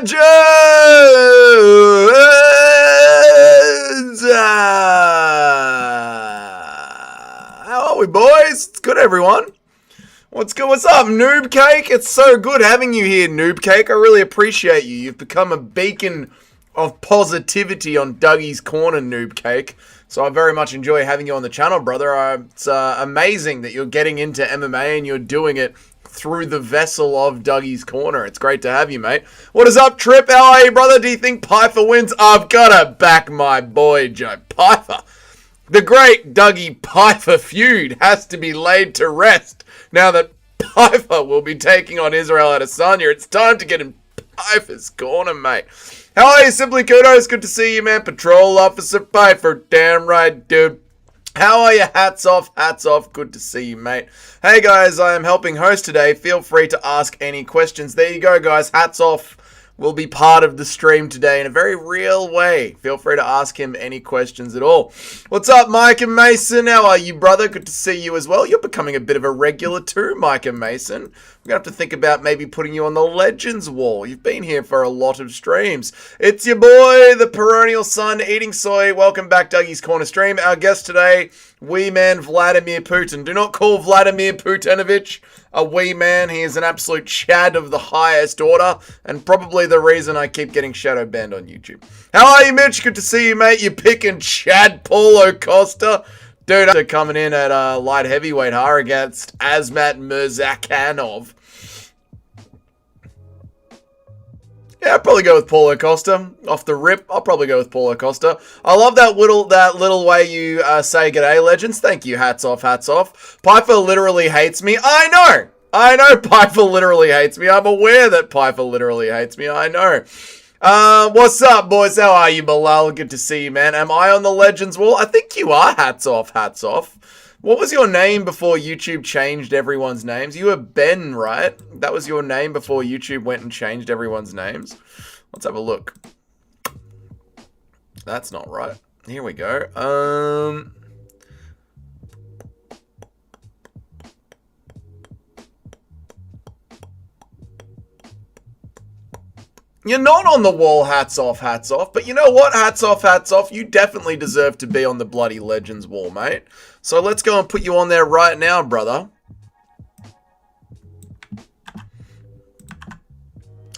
legends! How are we, boys? It's good, everyone. What's good? What's up, Noob Cake? It's so good having you here, Noob Cake. I really appreciate you. You've become a beacon of positivity on Dougie's Corner, Noob Cake. So I very much enjoy having you on the channel, brother. It's amazing that you're getting into MMA and you're doing it through the vessel of Dougie's Corner. It's great to have you, mate. What is up, Trip? How are you, brother? Do you think Pyfer wins? I've got to back my boy, Joe Pyfer. The great Dougie Pyfer feud has to be laid to rest now that Pyfer will be taking on Israel Adesanya. It's time to get in Pyfer's corner, mate. How are you, Simply Kudos? Good to see you, man. Patrol Officer Pyfer. Damn right, dude. How are you? Hats off, hats off. Good to see you, mate. Hey, guys, I am helping host today. Feel free to ask any questions. There you go, guys. Hats off will be part of the stream today in a very real way. Feel free to ask him any questions at all. What's up, Mike and Mason? How are you, brother? Good to see you as well. You're becoming a bit of a regular too, Mike and Mason. We're going to have to think about maybe putting you on the Legends wall. You've been here for a lot of streams. It's your boy, the perennial son, eating soy. Welcome back, Dougie's Corner stream. Our guest today, wee man Vladimir Putin. Do not call Vladimir Putinovich a wee man. He is an absolute Chad of the highest order, and probably the reason I keep getting shadow banned on YouTube. How are you, Mitch? Good to see you, mate. You're picking Chad Paulo Costa. Dude, after coming in at light heavyweight against Azmat Mirzakhanov. Yeah, I'll probably go with Paulo Costa. Off the rip, I'll probably go with Paulo Costa. I love that little way you say g'day, legends. Thank you. Hats off, hats off. Pyfer literally hates me. I know Pyfer literally hates me. I'm aware that Pyfer literally hates me. I know. What's up, boys? How are you, Bilal? Good to see you, man. Am I on the Legends wall? I think you are. Hats off, hats off. What was your name before YouTube changed everyone's names? You were Ben, right? That was your name before YouTube went and changed everyone's names. Let's have a look. That's not right. Here we go. You're not on the wall, hats off, hats off. But you know what? Hats off, hats off. You definitely deserve to be on the bloody Legends wall, mate. So let's go and put you on there right now, brother.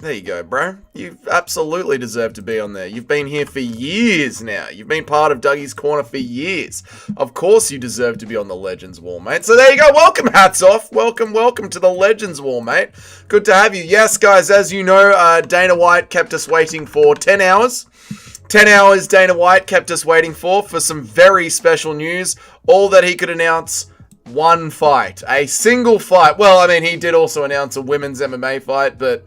There you go, bro. You absolutely deserve to be on there. You've been here for years now. You've been part of Dougie's Corner for years. Of course you deserve to be on the Legends wall, mate. So there you go. Welcome, hats off. Welcome, welcome to the Legends wall, mate. Good to have you. Yes, guys, as you know, Dana White kept us waiting for 10 hours. 10 hours Dana White kept us waiting for some very special news. All that he could announce, one fight. A single fight. Well, I mean, he did also announce a women's MMA fight, but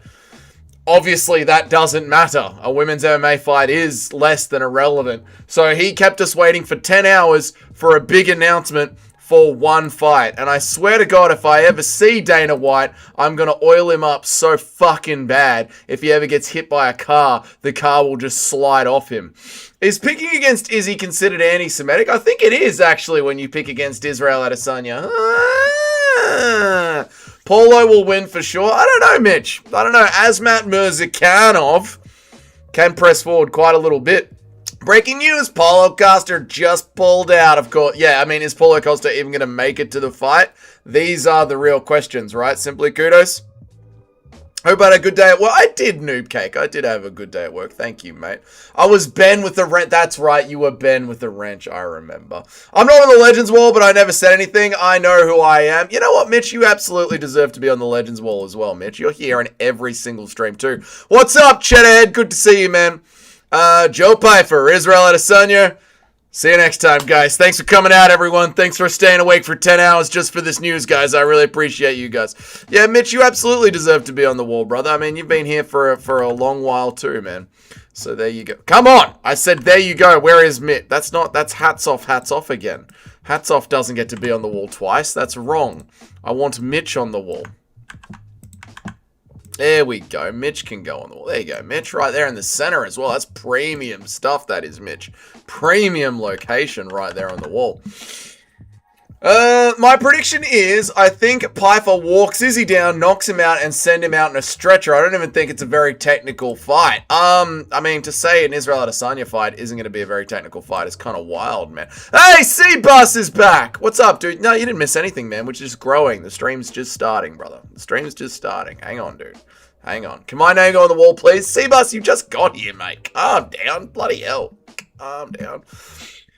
obviously that doesn't matter. A women's MMA fight is less than irrelevant. So he kept us waiting for 10 hours for a big announcement for one fight. And I swear to God, if I ever see Dana White, I'm going to oil him up so fucking bad. If he ever gets hit by a car, the car will just slide off him. Is picking against Izzy considered anti-Semitic? I think it is, actually, when you pick against Israel Adesanya. Paulo will win for sure. I don't know, Mitch. I don't know. Azmat Mirzakhanov can press forward quite a little bit. Breaking news, Paulo Costa just pulled out, of course. Yeah, I mean, is Paulo Costa even going to make it to the fight? These are the real questions, right? Simply Kudos. Hope I had a good day at work. I did, Noob Cake. I did have a good day at work. Thank you, mate. I was Ben with the wrench. That's right. You were Ben with the wrench. I remember. I'm not on the Legends wall, but I never said anything. I know who I am. You know what, Mitch? You absolutely deserve to be on the Legends wall as well, Mitch. You're here on every single stream, too. What's up, Cheddarhead? Good to see you, man. Joe Pyfer, Israel Adesanya. See you next time, guys. Thanks for coming out, everyone. Thanks for staying awake for 10 hours just for this news, guys. I really appreciate you guys. Yeah, Mitch, you absolutely deserve to be on the wall, brother. I mean, you've been here for a long while too, man. So there you go. Come on! I said there you go. Where is Mitch? That's hats off again. Hats off doesn't get to be on the wall twice. That's wrong. I want Mitch on the wall. There we go. Mitch can go on the wall. There you go. Mitch right there in the center as well. That's premium stuff, that is, Mitch. Premium location right there on the wall. My prediction is I think Pyfer walks Izzy down, knocks him out, and send him out in a stretcher. I don't even think it's a very technical fight. I mean, to say an Israel Adesanya fight isn't going to be a very technical fight is kind of wild, man. Hey, C-Bus is back! What's up, dude? No, you didn't miss anything, man. We're just growing. The stream's just starting, brother. The stream's just starting. Hang on, dude. Hang on. Can my name go on the wall, please? C-Bus, you just got here, mate. Calm down. Bloody hell. Calm down.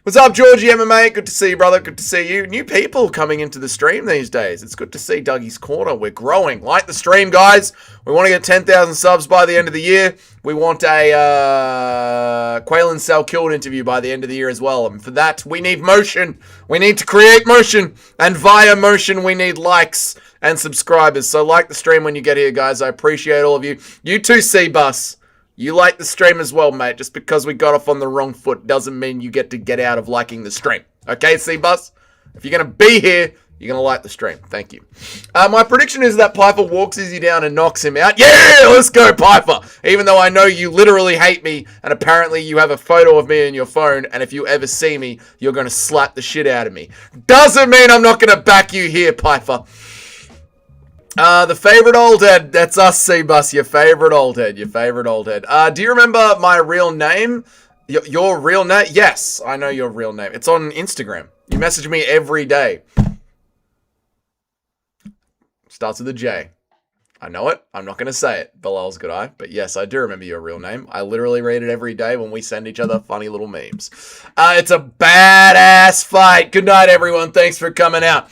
What's up, Georgie MMA? Good to see you, brother. Good to see you. New people coming into the stream these days. It's good to see Dougie's Corner. We're growing. Like the stream, guys. We want to get 10,000 subs by the end of the year. We want a Quaylen Salkild interview by the end of the year as well. And for that, we need motion. We need to create motion. And via motion, we need likes and subscribers. So like the stream when you get here, guys. I appreciate all of you. You too, C-Bus. You like the stream as well, mate. Just because we got off on the wrong foot doesn't mean you get to get out of liking the stream. Okay, C-Bus? If you're going to be here, you're going to like the stream. Thank you. My prediction is that Pyfer walks Izzy down and knocks him out. Yeah, let's go, Pyfer. Even though I know you literally hate me, and apparently you have a photo of me in your phone, and if you ever see me, you're going to slap the shit out of me. Doesn't mean I'm not going to back you here, Pyfer. The favorite old head. That's us, C-Bus. Your favorite old head. Your favorite old head. Do you remember my real name? Your real name? Yes, I know your real name. It's on Instagram. You message me every day. Starts with a J. I know it. I'm not going to say it. Bilal's good eye. But yes, I do remember your real name. I literally read it every day when we send each other funny little memes. It's a badass fight. Good night, everyone. Thanks for coming out.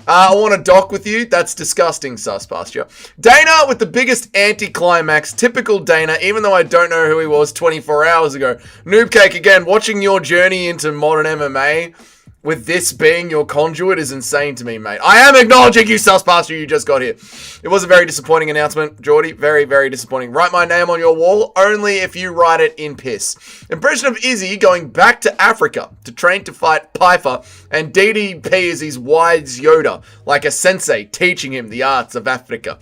I want to dock with you. That's disgusting, sus pasture. Dana with the biggest anticlimax. Typical Dana, even though I don't know who he was 24 hours ago. Noob Cake, again, watching your journey into modern MMA with this being your conduit is insane to me, mate. I am acknowledging you, sus pasture. You just got here. It was a very disappointing announcement, Geordie. Very, very disappointing. Write my name on your wall only if you write it in piss. Impression of Izzy going back to Africa to train to fight Pyfer, and DDP is his wise Yoda, like a sensei teaching him the arts of Africa.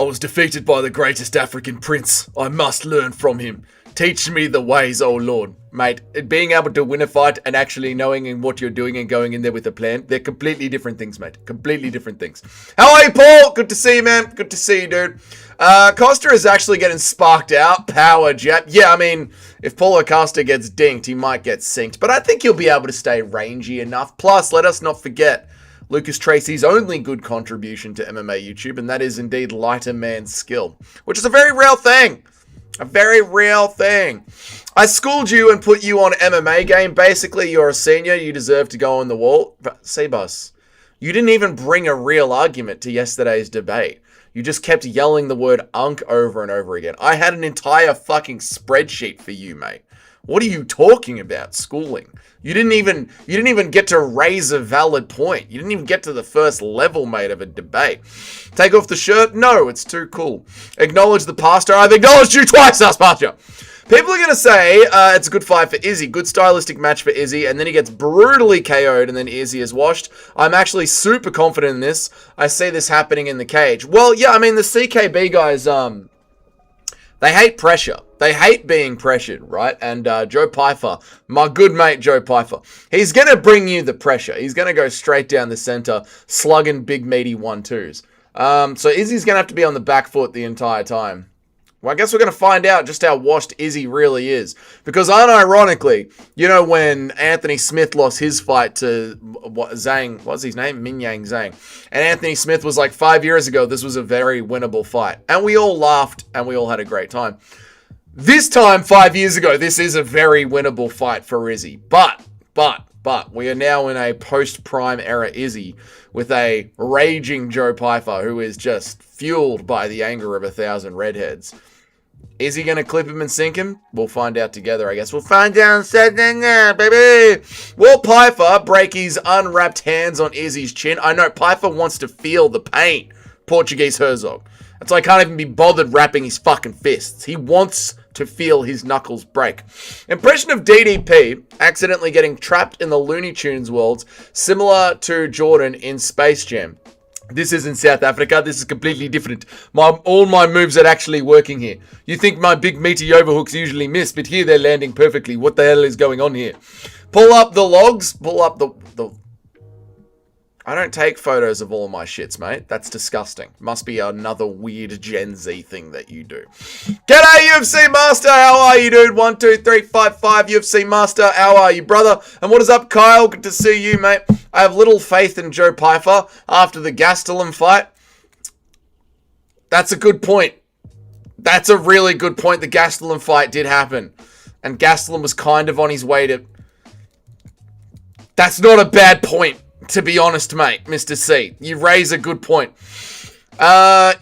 I was defeated by the greatest African prince. I must learn from him. Teach me the ways, oh Lord. Mate, being able to win a fight and actually knowing what you're doing and going in there with a plan, they're completely different things, mate. Completely different things. How are you, Paul? Good to see you, man. Good to see you, dude. Costa is actually getting sparked out. Power jab. Yeah, I mean, if Paulo Costa gets dinked, he might get synced. But I think he'll be able to stay rangy enough. Plus, let us not forget Lucas Tracy's only good contribution to MMA YouTube, and that is indeed lighter man's skill, which is a very real thing. A very real thing. I schooled you and put you on MMA game. Basically, you're a senior. You deserve to go on the wall. But C-Bus, you didn't even bring a real argument to yesterday's debate. You just kept yelling the word unk over and over again. I had an entire fucking spreadsheet for you, mate. What are you talking about, schooling? You didn't even get to raise a valid point. You didn't even get to the first level, mate, of a debate. Take off the shirt? No, it's too cool. Acknowledge the pastor? I've acknowledged you twice, us pastor. People are going to say it's a good fight for Izzy. Good stylistic match for Izzy. And then he gets brutally KO'd and then Izzy is washed. I'm actually super confident in this. I see this happening in the cage. Well, yeah, I mean, the CKB guys, they hate pressure. They hate being pressured, right? And Joe Pyfer, my good mate Joe Pyfer, he's going to bring you the pressure. He's going to go straight down the center, slugging big meaty 1-2s. So Izzy's going to have to be on the back foot the entire time. Well, I guess we're going to find out just how washed Izzy really is. Because unironically, you know when Anthony Smith lost his fight to Zhang, what's his name? Minyang Zhang. And Anthony Smith was like 5 years ago, this was a very winnable fight. And we all laughed and we all had a great time. This time, 5 years ago, this is a very winnable fight for Izzy. But, we are now in a post-prime era Izzy with a raging Joe Pyfer who is just fueled by the anger of 1,000 redheads. Is he going to clip him and sink him? We'll find out together, I guess. We'll find out on Saturday night, baby. Will Pyfer break his unwrapped hands on Izzy's chin? I know Pyfer wants to feel the pain. Portuguese Herzog. That's why I can't even be bothered wrapping his fucking fists. He wants to feel his knuckles break. Impression of DDP accidentally getting trapped in the Looney Tunes worlds, similar to Jordan in Space Jam. This is in South Africa. This is completely different. All my moves are actually working here. You think my big meaty overhooks usually miss, but here they're landing perfectly. What the hell is going on here? Pull up the logs. Pull up the I don't take photos of all my shits, mate. That's disgusting. Must be another weird Gen Z thing that you do. G'day, UFC Master. How are you, dude? 1, 2, 3, 5, 5. UFC Master. How are you, brother? And what is up, Kyle? Good to see you, mate. I have little faith in Joe Pyfer after the Gastelum fight. That's a good point. That's a really good point. The Gastelum fight did happen. And Gastelum was kind of on his way to... That's not a bad point. To be honest, mate, Mr. C, you raise a good point.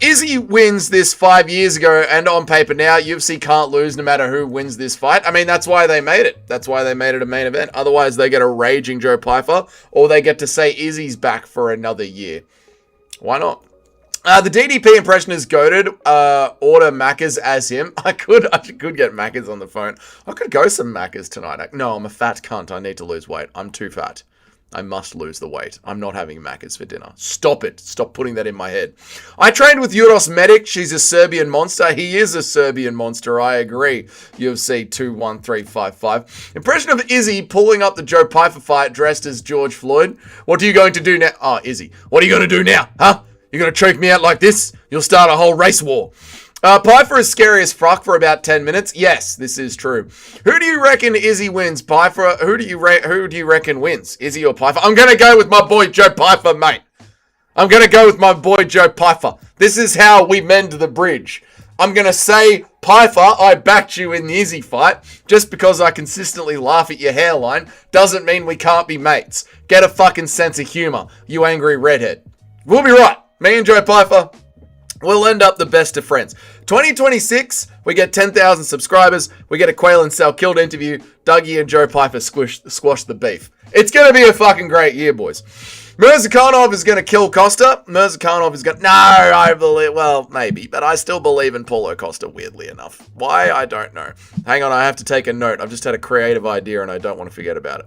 Izzy wins this 5 years ago, and on paper now, UFC can't lose no matter who wins this fight. I mean, that's why they made it. That's why they made it a main event. Otherwise, they get a raging Joe Pyfer, or they get to say Izzy's back for another year. Why not? The DDP impression is goated. Order Maccas as him. I could get Maccas on the phone. I could go some Maccas tonight. No, I'm a fat cunt. I need to lose weight. I'm too fat. I must lose the weight. I'm not having Maccas for dinner. Stop it. Stop putting that in my head. I trained with Uros Medic. She's a Serbian monster. He is a Serbian monster. I agree. UFC 21355. Impression of Izzy pulling up the Joe Pyfer fight dressed as George Floyd. What are you going to do now? Oh, Izzy. What are you going to do now? Huh? You're going to choke me out like this? You'll start a whole race war. Pyfer is scary as fuck for about 10 minutes. Yes, this is true. Who do you reckon Izzy wins? Pyfer? Who do you reckon wins? Izzy or Pyfer? I'm going to go with my boy Joe Pyfer, mate. I'm going to go with my boy Joe Pyfer. This is how we mend the bridge. I'm going to say, Pyfer, I backed you in the Izzy fight. Just because I consistently laugh at your hairline doesn't mean we can't be mates. Get a fucking sense of humor, you angry redhead. We'll be right. Me and Joe Pyfer, we'll end up the best of friends. 2026, we get 10,000 subscribers. We get a Quail and Sal Killed interview. Dougie and Joe Pyfer squash the beef. It's going to be a fucking great year, boys. Mirzakhanov is going to kill Costa. Mirzakhanov is going to... No, I believe... Well, maybe. But I still believe in Paulo Costa, weirdly enough. Why? I don't know. Hang on, I have to take a note. I've just had a creative idea and I don't want to forget about it.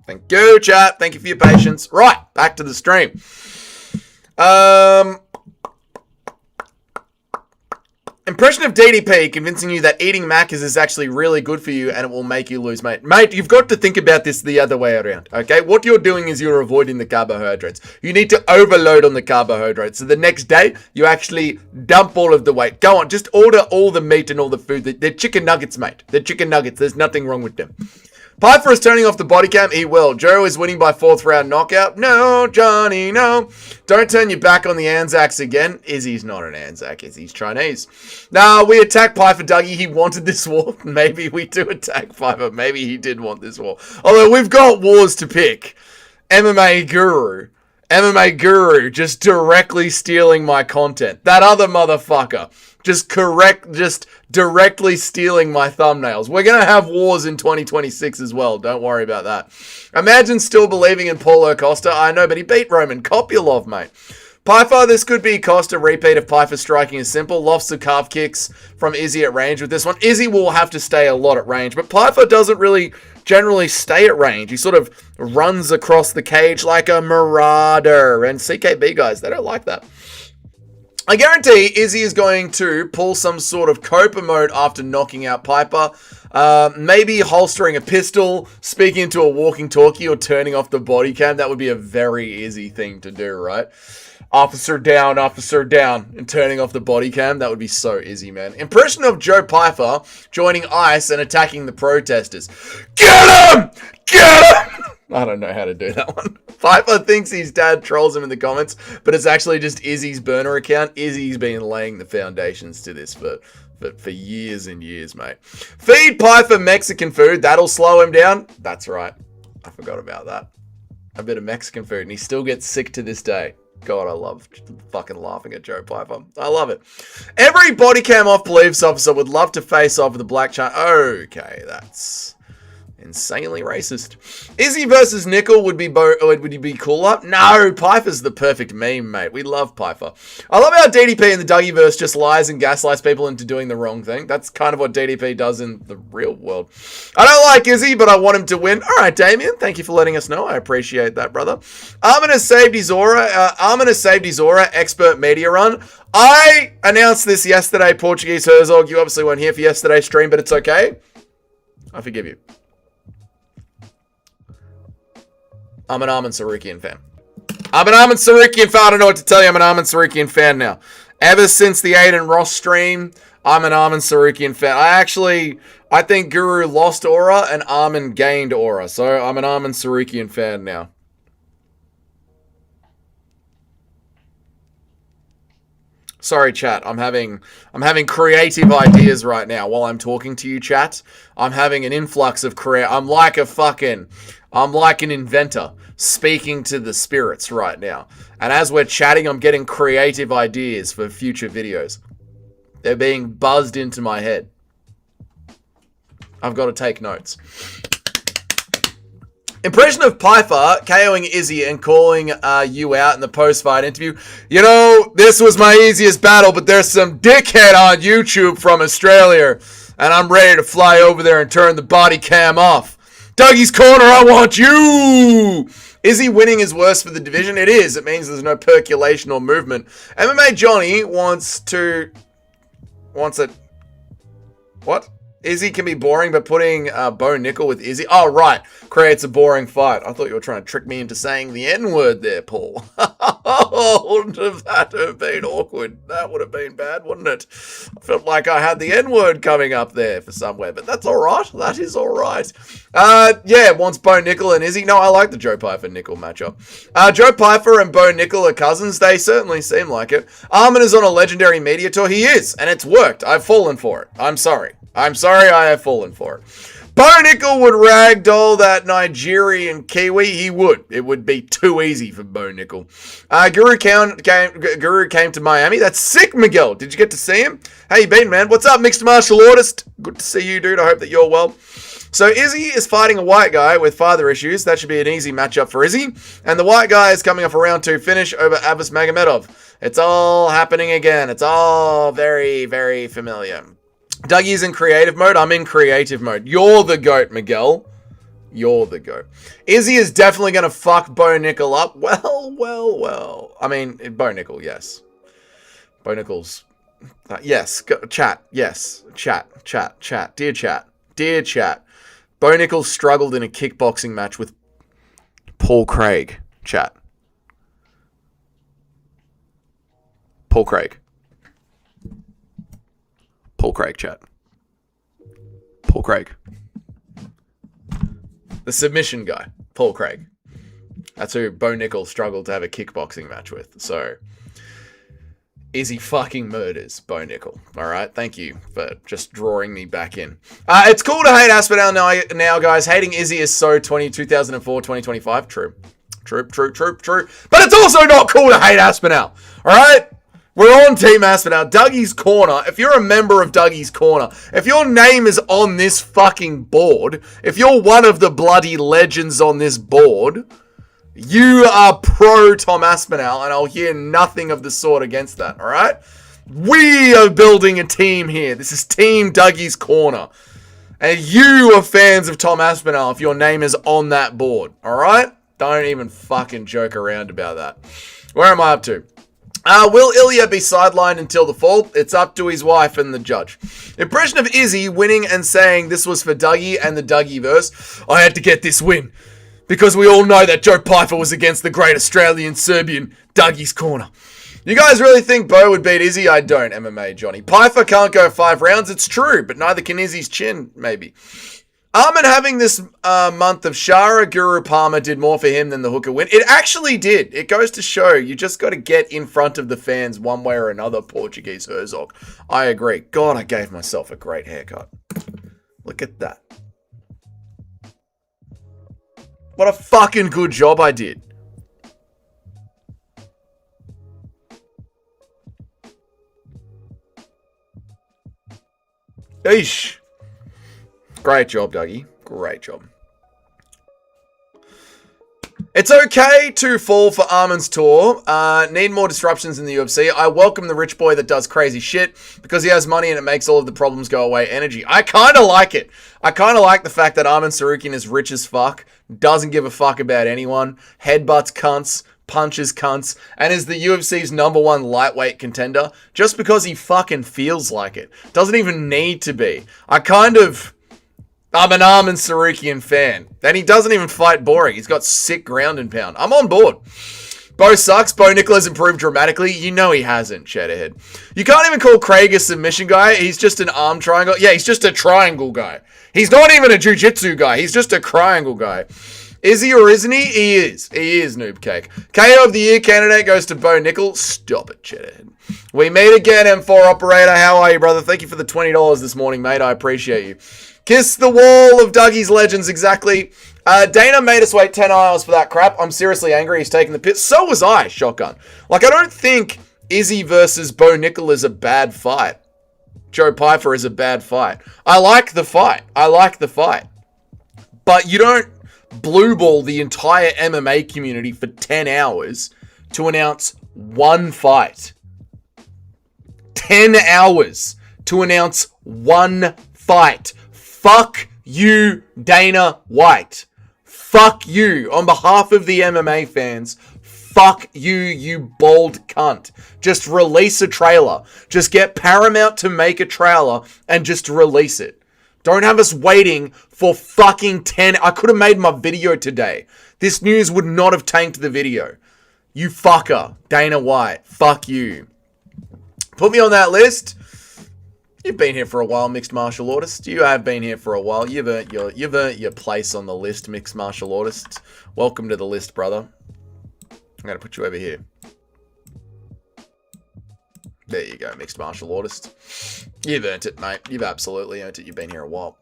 Thank you, chat. Thank you for your patience. Right, back to the stream. Impression of DDP convincing you that eating Maccas is actually really good for you and it will make you lose weight. Mate, you've got to think about this the other way around, okay? What you're doing is you're avoiding the carbohydrates. You need to overload on the carbohydrates. So the next day, you actually dump all of the weight. Go on, just order all the meat and all the food. They're chicken nuggets, mate. They're chicken nuggets. There's nothing wrong with them. Pyfer is turning off the body cam. He will. Joe is winning by 4th round knockout. No, Johnny, no. Don't turn your back on the Anzacs again. Izzy's not an Anzac. Izzy's Chinese. Nah, we attack Pyfer, Dougie. He wanted this war. Maybe we do attack Pyfer. Maybe he did want this war. Although we've got wars to pick. MMA Guru just directly stealing my content. That other motherfucker. Just directly stealing my thumbnails. We're going to have wars in 2026 as well. Don't worry about that. Imagine still believing in Paulo Costa. I know, but he beat Roman Kopylov, mate. Pyfer, this could be Costa repeat of Pyfer striking is simple. Lofts of calf kicks from Izzy at range with this one. Izzy will have to stay a lot at range, but Pyfer doesn't really generally stay at range. He sort of runs across the cage like a marauder. And CKB guys, they don't like that. I guarantee Izzy is going to pull some sort of Copa mode after knocking out Pyfer. Maybe holstering a pistol, speaking to a walking talkie, or turning off the body cam. That would be a very Izzy thing to do, right? Officer down, and turning off the body cam. That would be so Izzy, man. Impression of Joe Pyfer joining ICE and attacking the protesters. Get him! Get him! I don't know how to do that one. Pyfer thinks his dad trolls him in the comments, but it's actually just Izzy's burner account. Izzy's been laying the foundations to this for years and years, mate. Feed Pyfer Mexican food. That'll slow him down. That's right. I forgot about that. A bit of Mexican food, and he still gets sick to this day. God, I love fucking laughing at Joe Pyfer. I love it. Every body cam off police officer would love to face off with the black chart. Okay, that's insanely racist. Izzy versus Nickel would you be cooler? No, Pyfer's the perfect meme, mate. We love Pyfer. I love how DDP in the Dougieverse just lies and gaslights people into doing the wrong thing. That's kind of what DDP does in the real world. I don't like Izzy, but I want him to win. All right, Damien, thank you for letting us know. I appreciate that, brother. Armin has saved his aura. Expert media run. I announced this yesterday, Portuguese Herzog. You obviously weren't here for yesterday's stream, but it's okay. I forgive you. I'm an Armin Sarukian fan. I'm an Armin Sarukian fan. I don't know what to tell you. I'm an Armin Sarukian fan now. Ever since the Aiden Ross stream, I'm an Armin Sarukian fan. I think Guru lost aura and Armin gained aura. So I'm an Armin Sarukian fan now. Sorry, chat. I'm having creative ideas right now while I'm talking to you, chat. I'm having an influx of I'm like an inventor speaking to the spirits right now. And as we're chatting, I'm getting creative ideas for future videos. They're being buzzed into my head. I've got to take notes. Impression of Pyfer KOing Izzy and calling you out in the post-fight interview. You know, this was my easiest battle, but there's some dickhead on YouTube from Australia, and I'm ready to fly over there and turn the body cam off. Dougie's Corner, I want you! Izzy winning is worse for the division? It is. It means there's no percolation or movement. MMA Johnny wants it... What? Izzy can be boring, but putting Bo Nickel with Izzy... Oh, right. Creates a boring fight. I thought you were trying to trick me into saying the N-word there, Paul. Wouldn't that have been awkward? That would have been bad, wouldn't it? I felt like I had the N-word coming up there for somewhere, but that's all right. That is all right. Yeah, wants Bo Nickel and Izzy. No, I like the Joe Pyfer-Nickel matchup. Joe Pyfer and Bo Nickel are cousins. They certainly seem like it. Armin is on a legendary media tour. He is, and it's worked. I've fallen for it. I'm sorry. I have fallen for it. Bo Nickel would ragdoll that Nigerian Kiwi. He would. It would be too easy for Bo Nickel. Guru came to Miami. That's sick, Miguel. Did you get to see him? How you been, man? What's up, mixed martial artist? Good to see you, dude. I hope that you're well. So Izzy is fighting a white guy with father issues. That should be an easy matchup for Izzy. And the white guy is coming off a round 2 finish over Abbas Magomedov. It's all happening again. It's all very, very familiar. Dougie's in creative mode. I'm in creative mode. You're the GOAT, Miguel. You're the GOAT. Izzy is definitely going to fuck Bo Nickel up. Well. I mean, Bo Nickel, yes. Bo Nickel's... yes. Chat. Yes. Chat. Dear chat. Bo Nickel struggled in a kickboxing match with Paul Craig. Chat. Paul Craig, chat. Paul Craig. The submission guy. Paul Craig. That's who Bo Nickel struggled to have a kickboxing match with. So, Izzy fucking murders Bo Nickel. Alright, thank you for just drawing me back in. It's cool to hate Aspinall now, guys. Hating Izzy is so 2004, 2025. True. But it's also not cool to hate Aspinall. Alright? We're on Team Aspinall. Dougie's Corner. If you're a member of Dougie's Corner, if your name is on this fucking board, if you're one of the bloody legends on this board, you are pro Tom Aspinall, and I'll hear nothing of the sort against that, alright? We are building a team here. This is Team Dougie's Corner. And you are fans of Tom Aspinall if your name is on that board, alright? Don't even fucking joke around about that. Where am I up to? Will Ilya be sidelined until the fall? It's up to his wife and the judge. Impression of Izzy winning and saying this was for Dougie and the Dougie-verse. I had to get this win because we all know that Joe Pyfer was against the great Australian Serbian Dougie's Corner. You guys really think Bo would beat Izzy? I don't, MMA Johnny. Pyfer can't go 5 rounds. It's true, but neither can Izzy's chin, maybe. Armin having this month of Shara, Guru Palmer did more for him than the hooker win. It actually did. It goes to show you just got to get in front of the fans one way or another, Portuguese Herzog. I agree. God, I gave myself a great haircut. Look at that. What a fucking good job I did. Eesh. Great job, Dougie. Great job. It's okay to fall for Armin's tour. Need more disruptions in the UFC. I welcome the rich boy that does crazy shit because he has money and it makes all of the problems go away energy. I kind of like it. I kind of like the fact that Armin Tsarukyan is rich as fuck, doesn't give a fuck about anyone, headbutts cunts, punches cunts, and is the UFC's #1 lightweight contender just because he fucking feels like it. Doesn't even need to be. I'm an Armin Tsarukyan fan. And he doesn't even fight boring. He's got sick ground and pound. I'm on board. Bo sucks. Bo Nickel has improved dramatically. You know he hasn't, Shedderhead. You can't even call Craig a submission guy. He's just an arm triangle. Yeah, he's just a triangle guy. He's not even a jiu-jitsu guy. He's just a triangle guy. Is he or isn't he? He is. He is, Noob Cake. KO of the Year candidate goes to Bo Nickel. Stop it, Shedderhead. We meet again, M4 operator. How are you, brother? Thank you for the $20 this morning, mate. I appreciate you. Kiss the wall of Dougie's legends, exactly. Dana made us wait 10 hours for that crap. I'm seriously angry. He's taking the piss. So was I, shotgun. Like, I don't think Izzy versus Bo Nickel is a bad fight. Joe Pyfer is a bad fight. I like the fight. But you don't blue ball the entire MMA community for 10 hours to announce one fight. 10 hours to announce one fight. Fuck you, Dana White. Fuck you. On behalf of the MMA fans, fuck you, you bald cunt. Just release a trailer. Just get Paramount to make a trailer and just release it. Don't have us waiting for fucking 10. I could have made my video today. This news would not have tanked the video. You fucker, Dana White. Fuck you. Put me on that list. You've been here for a while, mixed martial artist. You have been here for a while. You've earned your place on the list, mixed martial artist. Welcome to the list, brother. I'm going to put you over here. There you go, mixed martial artist. You've earned it, mate. You've absolutely earned it. You've been here a while.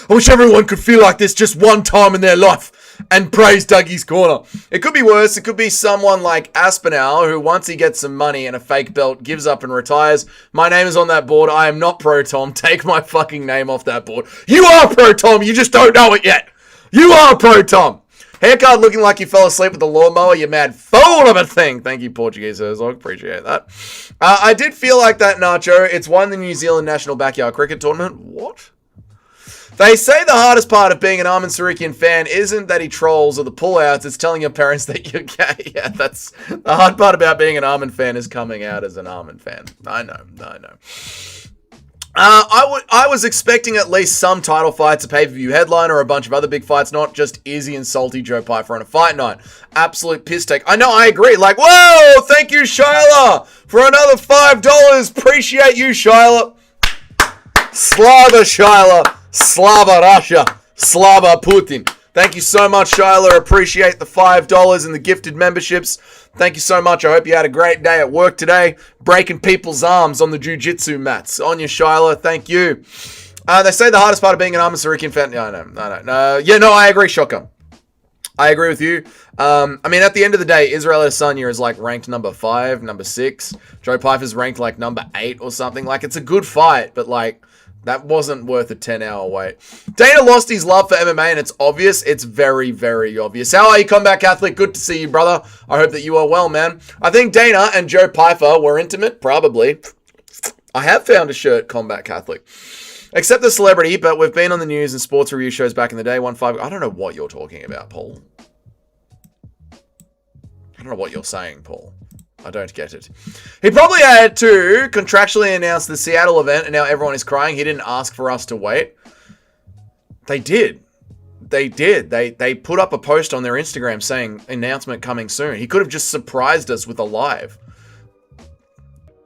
I wish everyone could feel like this just one time in their life and praise Dougie's Corner. It could be worse. It could be someone like Aspinall, who once he gets some money and a fake belt, gives up and retires. My name is on that board. I am not Pro Tom. Take my fucking name off that board. You are Pro Tom. You just don't know it yet. You are Pro Tom. Haircut looking like you fell asleep with the lawnmower, you mad fool of a thing. Thank you, Portuguese Herzog. Appreciate that. I did feel like that, Nacho. It's won the New Zealand National Backyard Cricket Tournament. What? They say the hardest part of being an Armin Tsarukyan fan isn't that he trolls or the pullouts, it's telling your parents that you're gay. Yeah, that's the hard part about being an Armin fan, is coming out as an Armin fan. I know. I was expecting at least some title fights, a pay-per-view headline, or a bunch of other big fights, not just Izzy and salty Joe Pyfer on a fight night. Absolute piss take. I know, I agree. Like, whoa, thank you, Shyla, for another $5. Appreciate you, Shyla. Slava Shyla. Slava Russia. Slava Putin. Thank you so much, Shyla. Appreciate the $5 and the gifted memberships. Thank you so much. I hope you had a great day at work today, breaking people's arms on the jiu-jitsu mats. On you, Shyla. Thank you. They say the hardest part of being an Armin Tsarukyan fan. No, I agree, Shotgun. I agree with you. I mean, at the end of the day, Israel Adesanya is like ranked number 5, number 6. Joe Pyfer's ranked like number 8 or something. Like, it's a good fight, but like, that wasn't worth a 10-hour wait. Dana lost his love for MMA, and it's obvious. It's very, very obvious. How are you, Combat Catholic? Good to see you, brother. I hope that you are well, man. I think Dana and Joe Pyfer were intimate, probably. I have found a shirt, Combat Catholic. Except the celebrity, but we've been on the news and sports review shows back in the day. I don't know what you're talking about, Paul. I don't know what you're saying, Paul. I don't get it. He probably had to contractually announce the Seattle event, and now everyone is crying. He didn't ask for us to wait. They did. They put up a post on their Instagram saying, announcement coming soon. He could have just surprised us with a live.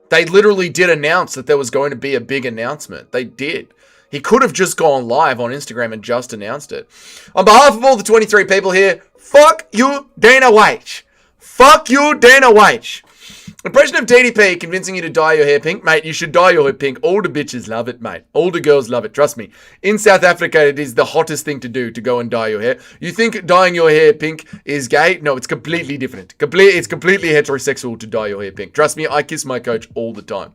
They literally did announce that there was going to be a big announcement. They did. He could have just gone live on Instagram and just announced it. On behalf of all the 23 people here, fuck you, Dana White. Fuck you, Dana White. Impression of DDP convincing you to dye your hair pink. Mate, you should dye your hair pink. All the bitches love it, mate. All the girls love it. Trust me. In South Africa, it is the hottest thing to do, to go and dye your hair. You think dyeing your hair pink is gay? No, it's completely different. It's completely heterosexual to dye your hair pink. Trust me, I kiss my coach all the time.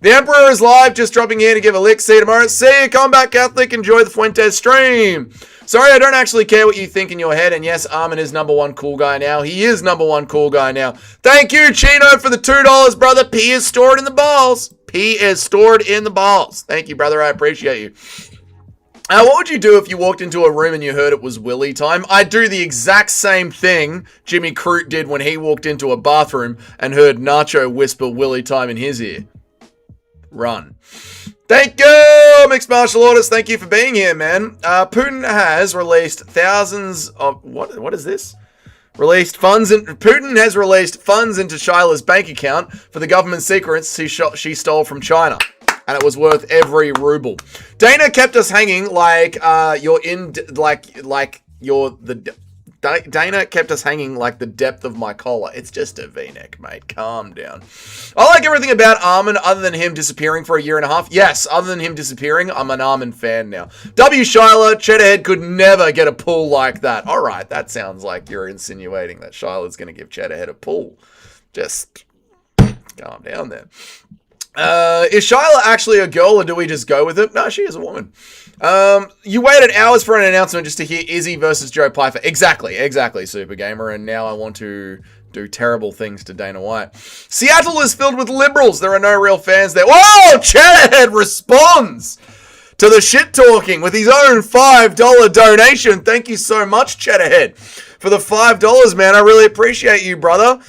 The Emperor is live, just dropping here to give a lick. See you tomorrow. See you, Combat Catholic. Enjoy the Fuentes stream. Sorry, I don't actually care what you think in your head. And yes, Armin is #1 cool guy now. He is #1 cool guy now. Thank you, Chino, for the $2, brother. P is stored in the balls. P is stored in the balls. Thank you, brother. I appreciate you. What would you do if you walked into a room and you heard it was Willy time? I'd do the exact same thing Jimmy Crute did when he walked into a bathroom and heard Nacho whisper Willy time in his ear. Run. Thank you, Mixed Martial Artist. Thank you for being here, man. Putin has released thousands of... What is this? Putin has released funds into Shyla's bank account for the government secrets she stole from China. And it was worth every ruble. Dana kept us hanging like Dana kept us hanging like the depth of my collar. It's just a V-neck, mate. Calm down. I like everything about Armin other than him disappearing for a year and a half. Yes, other than him disappearing, I'm an Armin fan now. W. Shyla, Cheddarhead could never get a pull like that. All right, that sounds like you're insinuating that Shyla's going to give Cheddarhead a pull. Just calm down there. Is Shyla actually a girl or do we just go with it? No, she is a woman. You waited hours for an announcement just to hear Izzy versus Joe Pyfer. Exactly, Super Gamer. And now I want to do terrible things to Dana White. Seattle is filled with liberals. There are no real fans there. Whoa! Cheddarhead responds to the shit talking with his own $5 donation. Thank you so much, Cheddarhead, for the $5, man. I really appreciate you, brother.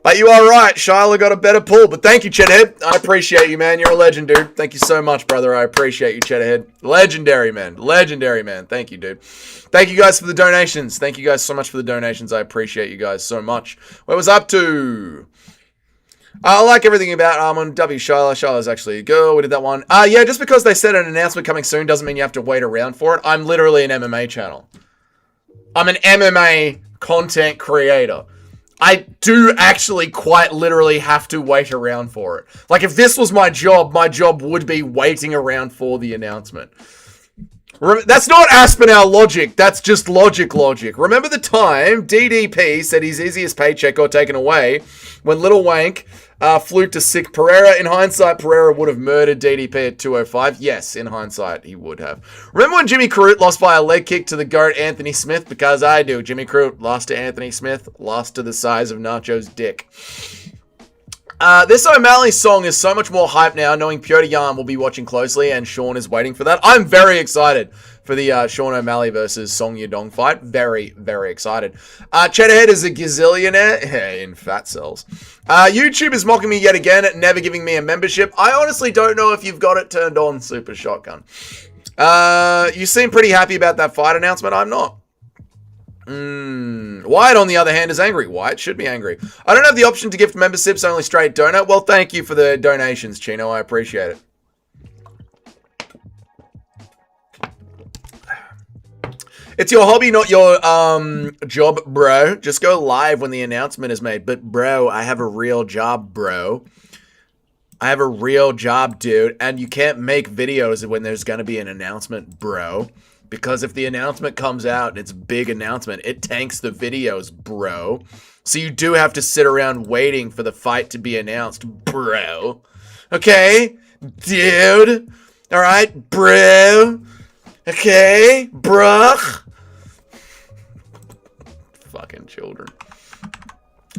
But you are right, Shyla got a better pull. But thank you, Cheddarhead. I appreciate you, man. You're a legend, dude. Thank you so much, brother. I appreciate you, Cheddarhead. Legendary, man. Legendary, man. Thank you, dude. Thank you guys for the donations. Thank you guys so much for the donations. I appreciate you guys so much. What was up to? I like everything about Armin. W. Shyla. Shyla's actually a girl. We did that one. Yeah, just because they said an announcement coming soon doesn't mean you have to wait around for it. I'm literally an MMA channel. I'm an MMA content creator. I do actually quite literally have to wait around for it. Like, if this was my job would be waiting around for the announcement. That's not Aspinall logic. That's just logic. Remember the time DDP said his easiest paycheck got taken away when Little Wank flew to sick Pereira? In hindsight, Pereira would have murdered DDP at 205. Yes, in hindsight, he would have. Remember when Jimmy Crute lost by a leg kick to the GOAT Anthony Smith? Because I do. Jimmy Crute lost to Anthony Smith, lost to the size of Nacho's dick. This O'Malley song is so much more hype now, knowing Piotr Jan will be watching closely and Sean is waiting for that. I'm very excited for the Sean O'Malley versus Song Yadong fight. Very, very excited. Cheddarhead is a gazillionaire in fat cells. YouTube is mocking me yet again, never giving me a membership. I honestly don't know if you've got it turned on, Super Shotgun. You seem pretty happy about that fight announcement. I'm not. Wyatt, on the other hand, is angry. Wyatt should be angry. I don't have the option to gift memberships, only straight donut. Well, thank you for the donations, Chino. I appreciate it. It's your hobby, not your job, bro. Just go live when the announcement is made. But, bro, I have a real job, bro. I have a real job, dude. And you can't make videos when there's going to be an announcement, bro. Because if the announcement comes out and it's a big announcement, it tanks the videos, bro. So you do have to sit around waiting for the fight to be announced, bro. Okay? Dude? Alright, bro? Okay? Bruh? Fucking children.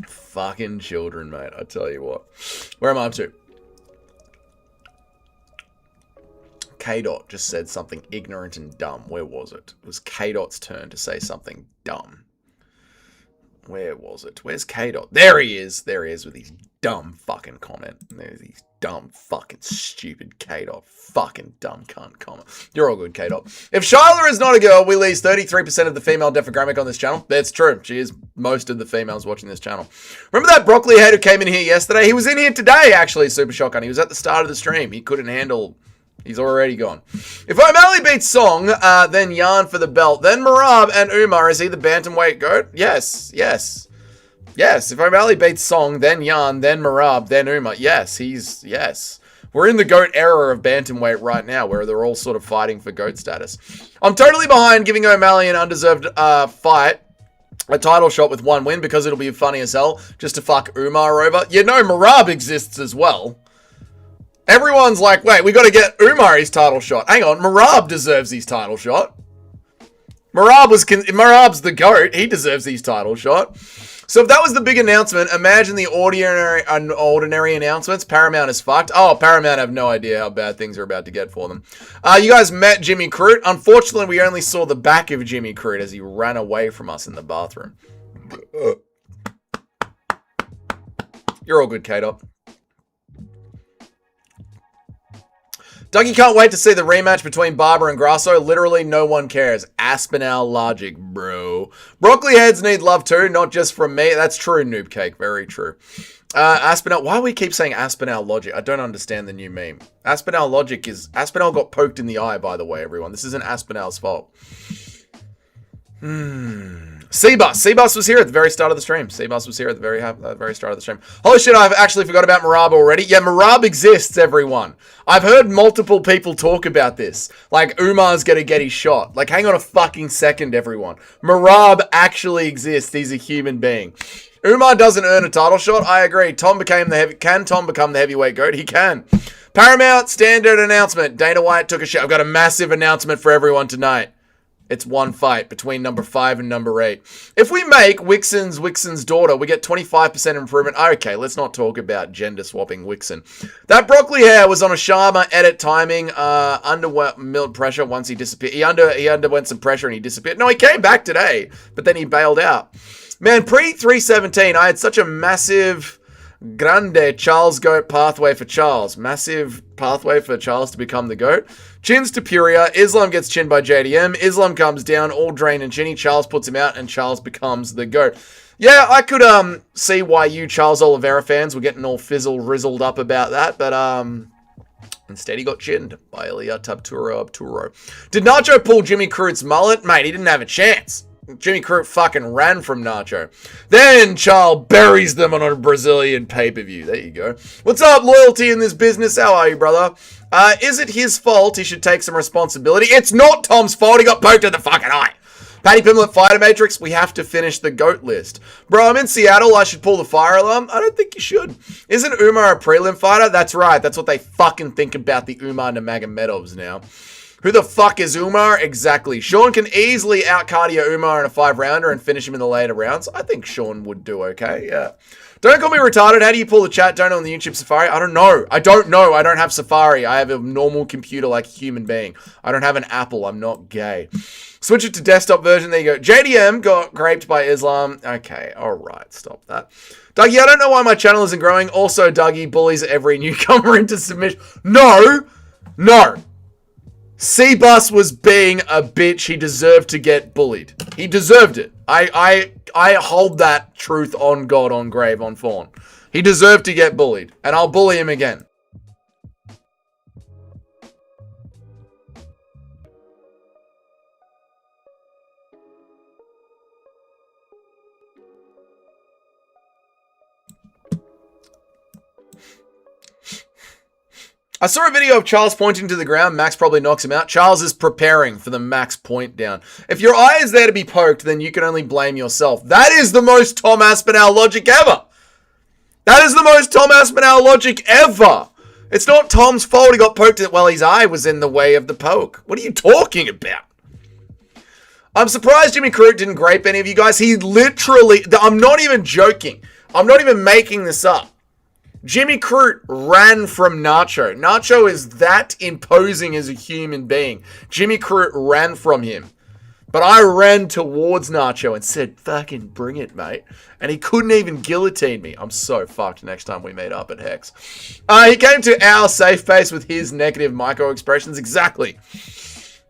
Fucking children, mate. I tell you what. Where am I up to? K-Dot just said something ignorant and dumb. Where was it? It was K-Dot's turn to say something dumb. Where was it? Where's K-Dot? There he is. There he is with his dumb fucking comment. There's his dumb fucking stupid K-Dot. Fucking dumb cunt comment. You're all good, K-Dot. If Shyla is not a girl, we lose 33% of the female demographic on this channel. That's true. She is most of the females watching this channel. Remember that broccoli head who came in here yesterday? He was in here today, actually, Super Shotgun. He was at the start of the stream. He couldn't handle... He's already gone. If O'Malley beats Song, then Jan for the belt. Then Marab and Umar. Is he the bantamweight GOAT? Yes. If O'Malley beats Song, then Jan, then Marab, then Umar. Yes. We're in the GOAT era of bantamweight right now, where they're all sort of fighting for GOAT status. I'm totally behind giving O'Malley an undeserved fight. A title shot with one win, because it'll be funny as hell just to fuck Umar over. You know Marab exists as well. Everyone's like, wait, we got to get Umar his title shot. Hang on, Marab deserves his title shot. Marab's the GOAT. He deserves his title shot. So if that was the big announcement, imagine the ordinary announcements. Paramount is fucked. Oh, Paramount have no idea how bad things are about to get for them. You guys met Jimmy Crute. Unfortunately, we only saw the back of Jimmy Crute as he ran away from us in the bathroom. You're all good, K-Dot. Dougie can't wait to see the rematch between Barber and Grasso. Literally, no one cares. Aspinall logic, bro. Broccoli heads need love too, not just from me. That's true, Noob Cake. Very true. Aspinall. Why do we keep saying Aspinall logic? I don't understand the new meme. Aspinall logic is... Aspinall got poked in the eye, by the way, everyone. This isn't Aspinall's fault. Seabus was here at the very start of the stream. Seabus was here at the very start of the stream. Holy shit, I've actually forgot about Marab already. Yeah, Marab exists, everyone. I've heard multiple people talk about this. Like, Umar's gonna get his shot. Like, hang on a fucking second, everyone. Marab actually exists. He's a human being. Umar doesn't earn a title shot. I agree. Can Tom become the heavyweight GOAT? He can. Paramount, standard announcement. Dana White took a shot. I've got a massive announcement for everyone tonight. It's one fight between number 5 and number 8. If we make Wixen's daughter, we get 25% improvement. Okay, let's not talk about gender swapping Wixen. That broccoli hair was on a Sharma edit timing. Underwent pressure once he disappeared. He underwent some pressure and he disappeared. No, he came back today, but then he bailed out. Man, pre-317, I had such a massive... Grande Charles GOAT pathway for Charles. Massive pathway for Charles to become the GOAT. Chins to Puria. Islam gets chinned by JDM. Islam comes down, all drained and chinny. Charles puts him out, and Charles becomes the GOAT. Yeah, I could see why you Charles Oliveira fans were getting all rizzled up about that, but instead he got chinned by Ilya Abturo. Did Nacho pull Jimmy Crute's mullet? Mate, he didn't have a chance. Jimmy Crute fucking ran from Nacho. Then Charles buries them on a Brazilian pay-per-view. There you go. What's up, loyalty in this business? How are you, brother? Is it his fault? He should take some responsibility. It's not Tom's fault. He got poked in the fucking eye. Patty Pimlet, Fighter Matrix. We have to finish the GOAT list. Bro, I'm in Seattle. I should pull the fire alarm. I don't think you should. Isn't Umar a prelim fighter? That's right. That's what they fucking think about the Umar Nurmagomedovs now. Who the fuck is Umar? Exactly. Sean can easily out-cardio Umar in a 5-rounder and finish him in the later rounds. I think Sean would do okay, yeah. Don't call me retarded. How do you pull the chat down on the YouTube Safari? I don't know. I don't have Safari. I have a normal computer like a human being. I don't have an Apple. I'm not gay. Switch it to desktop version. There you go. JDM got raped by Islam. Okay, alright. Stop that. Dougie, I don't know why my channel isn't growing. Also, Dougie bullies every newcomer into submission. No! Seabus was being a bitch. He deserved to get bullied. He deserved it. I hold that truth on God, on grave, on fawn. He deserved to get bullied. And I'll bully him again. I saw a video of Charles pointing to the ground. Max probably knocks him out. Charles is preparing for the Max point down. If your eye is there to be poked, then you can only blame yourself. That is the most Tom Aspinall logic ever. That is the most Tom Aspinall logic ever. It's not Tom's fault he got poked while his eye was in the way of the poke. What are you talking about? I'm surprised Jimmy Crute didn't grape any of you guys. He literally... I'm not even joking. I'm not even making this up. Jimmy Crute ran from Nacho. Nacho is that imposing as a human being. Jimmy Crute ran from him. But I ran towards Nacho and said, fucking bring it, mate. And he couldn't even guillotine me. I'm so fucked next time we meet up at Hex. He came to our safe space with his negative micro expressions. Exactly.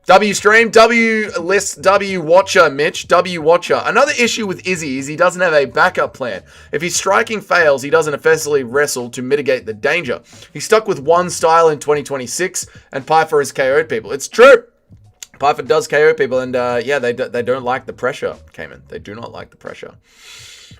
W stream, W list, W watcher, Mitch, W watcher. Another issue with Izzy is he doesn't have a backup plan. If his striking fails, he doesn't effectively wrestle to mitigate the danger. He's stuck with one style in 2026, and Pyfer has KO'd people. It's true. Pyfer does KO people, and yeah, they don't like the pressure, Cayman. They do not like the pressure.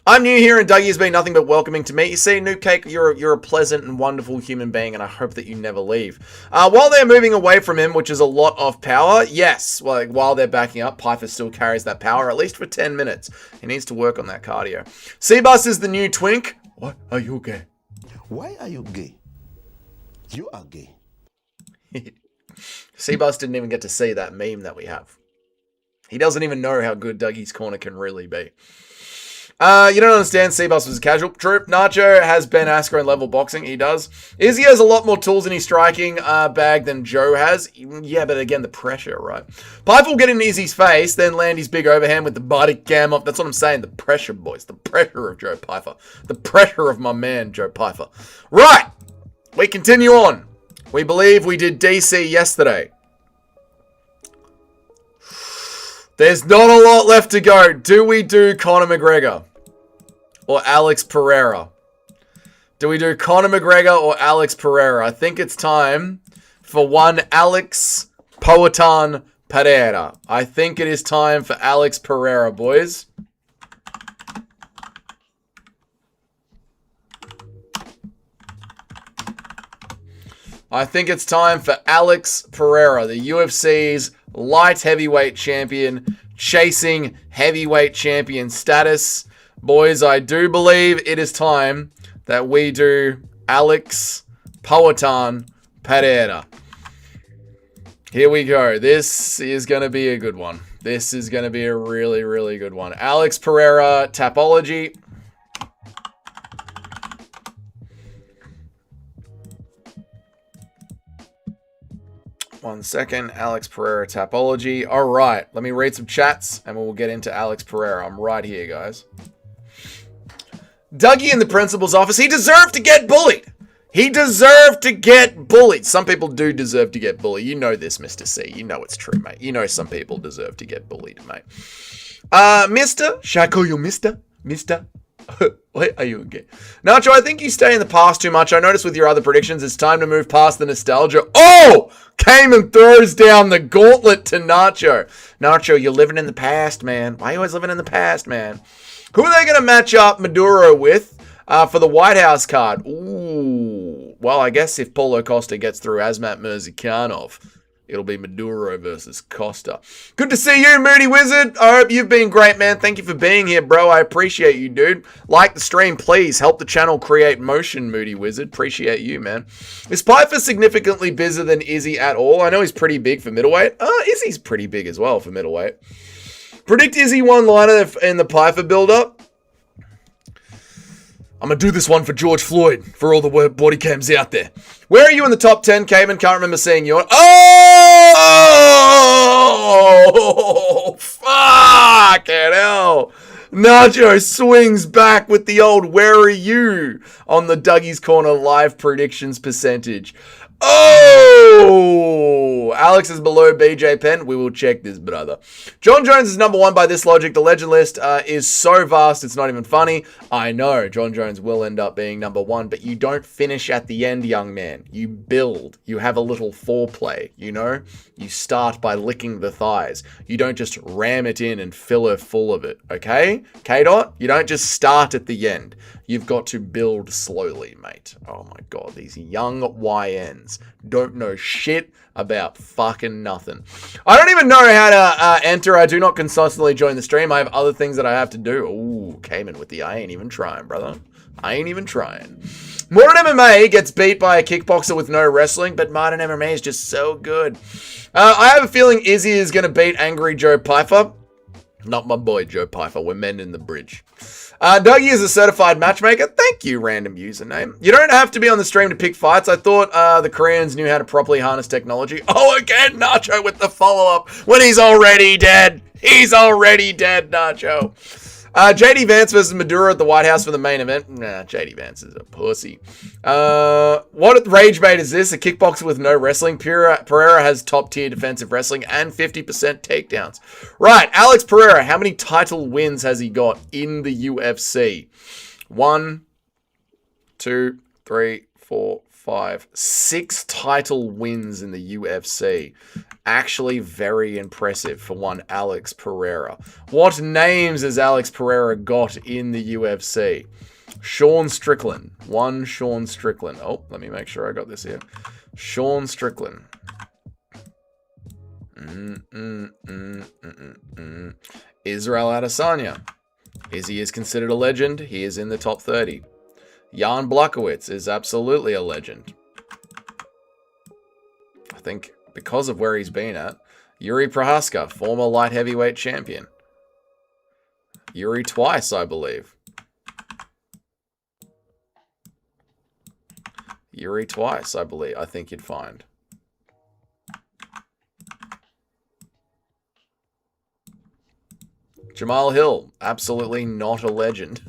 I'm new here, and Dougie has been nothing but welcoming to me. You see, Noob Cake, you're a pleasant and wonderful human being, and I hope that you never leave. While they're moving away from him, which is a lot of power, yes, like, while they're backing up, Pyfer still carries that power, at least for 10 minutes. He needs to work on that cardio. Seabus is the new twink. Why are you gay? Why are you gay? You are gay. Seabus didn't even get to see that meme that we have. He doesn't even know how good Dougie's Corner can really be. You don't understand. C-Bus was a casual. True. Nacho has Ben Askren level boxing. He does. Izzy has a lot more tools in his striking bag than Joe has. Yeah, but again, the pressure, right? Pyfer will get in Izzy's face, then land his big overhand with the body cam up. That's what I'm saying. The pressure, boys. The pressure of Joe Pyfer. The pressure of my man, Joe Pyfer. Right. We continue on. We believe we did DC yesterday. There's not a lot left to go. Do we do Conor McGregor or Alex Pereira? Do we do Conor McGregor or Alex Pereira? I think it's time for one Alex Poatan Pereira. I think it is time for Alex Pereira, boys. I think it's time for Alex Pereira, the UFC's light heavyweight champion, chasing heavyweight champion status. Boys, I do believe it is time that we do Alex Poatan Pereira. Here we go. This is going to be a good one. This is going to be a really, really good one. Alex Pereira, Tapology. One second. Alex Pereira, Tapology. All right. Let me read some chats and we'll get into Alex Pereira. I'm right here, guys. Dougie in the principal's office. He deserved to get bullied. He deserved to get bullied. Some people do deserve to get bullied. You know this, Mr. C. You know it's true, mate. You know some people deserve to get bullied, mate. Mister? Should I call you Mister? Mister? What are you again? Nacho, I think you stay in the past too much. I noticed with your other predictions, it's time to move past the nostalgia. Oh! Came and throws down the gauntlet to Nacho. Nacho, you're living in the past, man. Why are you always living in the past, man? Who are they going to match up Maduro with for the White House card? Ooh. Well, I guess if Paulo Costa gets through Azmat Mirzakhanov, it'll be Maduro versus Costa. Good to see you, Moody Wizard. I hope you've been great, man. Thank you for being here, bro. I appreciate you, dude. Like the stream, please. Help the channel create motion, Moody Wizard. Appreciate you, man. Is Pyfer significantly bigger than Izzy at all? I know he's pretty big for middleweight. Izzy's pretty big as well for middleweight. Predict Izzy one-liner in the Pyfer build-up. I'm going to do this one for George Floyd, for all the body cams out there. Where are you in the top 10, Cayman? Can't remember seeing you on. Oh! Fucking hell. Nacho swings back with the old where are you on the Dougie's Corner live predictions percentage. Oh! Alex is below BJ Penn. We will check this, brother. John Jones is number one by this logic. The legend list is so vast, it's not even funny. I know John Jones will end up being number one, but you don't finish at the end, young man. You build. You have a little foreplay, you know? You start by licking the thighs. You don't just ram it in and fill her full of it, okay? K-Dot, you don't just start at the end. You've got to build slowly, mate. Oh my god, these young YNs don't know shit about fucking nothing. I don't even know how to enter. I do not consistently join the stream. I have other things that I have to do. Ooh, Cayman with the I ain't even trying, brother. I ain't even trying. Modern MMA gets beat by a kickboxer with no wrestling, but modern MMA is just so good. I have a feeling Izzy is going to beat Angry Joe Pyfer. Not my boy Joe Pyfer. We're mending the bridge. Dougie is a certified matchmaker. Thank you, random username. You don't have to be on the stream to pick fights. I thought the Koreans knew how to properly harness technology. Oh, again, Nacho with the follow-up when he's already dead. He's already dead, Nacho. JD Vance versus Maduro at the White House for the main event. Nah, JD Vance is a pussy. What rage bait is this? A kickboxer with no wrestling. Pereira has top-tier defensive wrestling and 50% takedowns. Right, Alex Pereira, how many title wins has he got in the UFC? 1, 2, 3, 4, 5, 6 title wins in the UFC. Actually very impressive for one Alex Pereira. What names has Alex Pereira got in the UFC? Sean Strickland. One Sean Strickland. Oh, let me make sure I got this here. Sean Strickland. Israel Adesanya. He is considered a legend. He is in the top 30. Jan Blachowicz is absolutely a legend. I think because of where he's been at. Yuri Prohaska, former light heavyweight champion. Yuri twice, I believe. Yuri twice, I believe. I think you'd find. Jamal Hill, absolutely not a legend.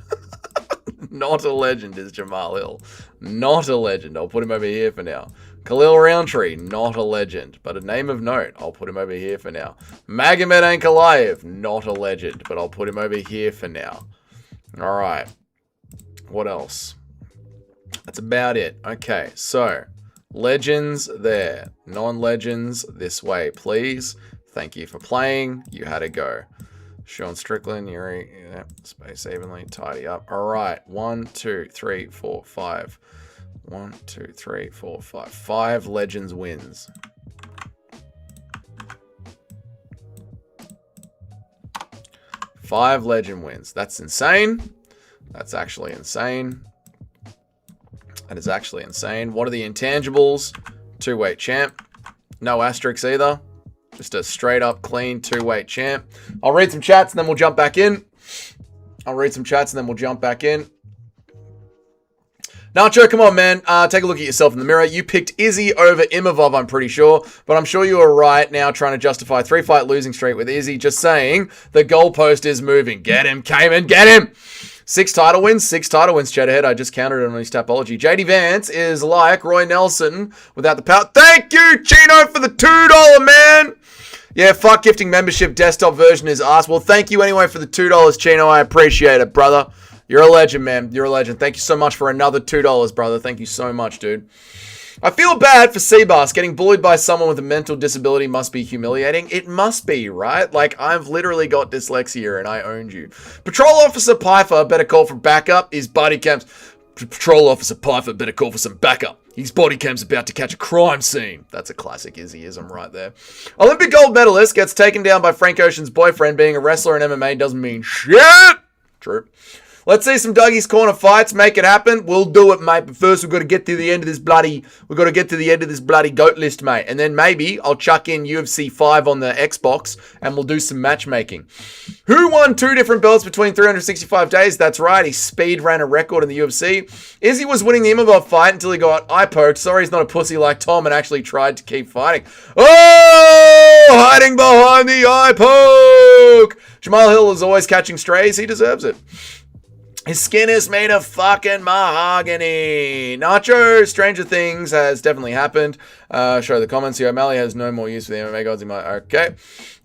Not a legend is Jamal Hill. Not a legend. I'll put him over here for now. Khalil Roundtree, not a legend, but a name of note. I'll put him over here for now. Magomed Ankalaev, not a legend, but I'll put him over here for now. All right. What else? That's about it. Okay, so legends there. Non-legends this way, please. Thank you for playing. You had a go. Sean Strickland, Yuri, yeah, space evenly, tidy up. All right, 1, 2, 3, 4, 5. 1, 2, 3, 4, 5. 5 legends wins. Five legend wins. That's insane. That's actually insane. That is actually insane. What are the intangibles? 2-weight champ. No asterisks either. Just a straight up clean 2-weight champ. I'll read some chats and then we'll jump back in. Nacho, come on, man. Take a look at yourself in the mirror. You picked Izzy over Imavov, I'm pretty sure. But I'm sure you were right now trying to justify 3-fight losing streak with Izzy. Just saying the goalpost is moving. Get him, Cayman. Get him. 6 title wins, Cheddarhead. I just counted it on his topology. JD Vance is like Roy Nelson without the power. Thank you, Chino, for the $2, man. Yeah, fuck gifting membership. Desktop version is ass. Well, thank you anyway for the $2, Chino. I appreciate it, brother. You're a legend, man. You're a legend. Thank you so much for another $2, brother. Thank you so much, dude. I feel bad for Seabass. Getting bullied by someone with a mental disability must be humiliating. It must be, right? Like, I've literally got dyslexia and I owned you. Patrol Officer Pyfer, better call for backup. His body cam's... Patrol Officer Pyfer, better call for some backup. His body cam's about to catch a crime scene. That's a classic Izzyism right there. Olympic gold medalist gets taken down by Frank Ocean's boyfriend. Being a wrestler in MMA doesn't mean shit. True. Let's see some Dougie's Corner fights. Make it happen. We'll do it, mate. But first, we've got to get to the end of this bloody... We've got to get to the end of this bloody GOAT list, mate. And then maybe I'll chuck in UFC 5 on the Xbox and we'll do some matchmaking. Who won 2 different belts between 365 days? That's right. He speed ran a record in the UFC. Izzy was winning the Imavov fight until he got eye poked. Sorry, he's not a pussy like Tom and actually tried to keep fighting. Oh! Hiding behind the eye poke! Jamal Hill is always catching strays. He deserves it. His skin is made of fucking mahogany. Nacho, Stranger Things has definitely happened. Show the comments here. O'Malley has no more use for the MMA gods. Okay.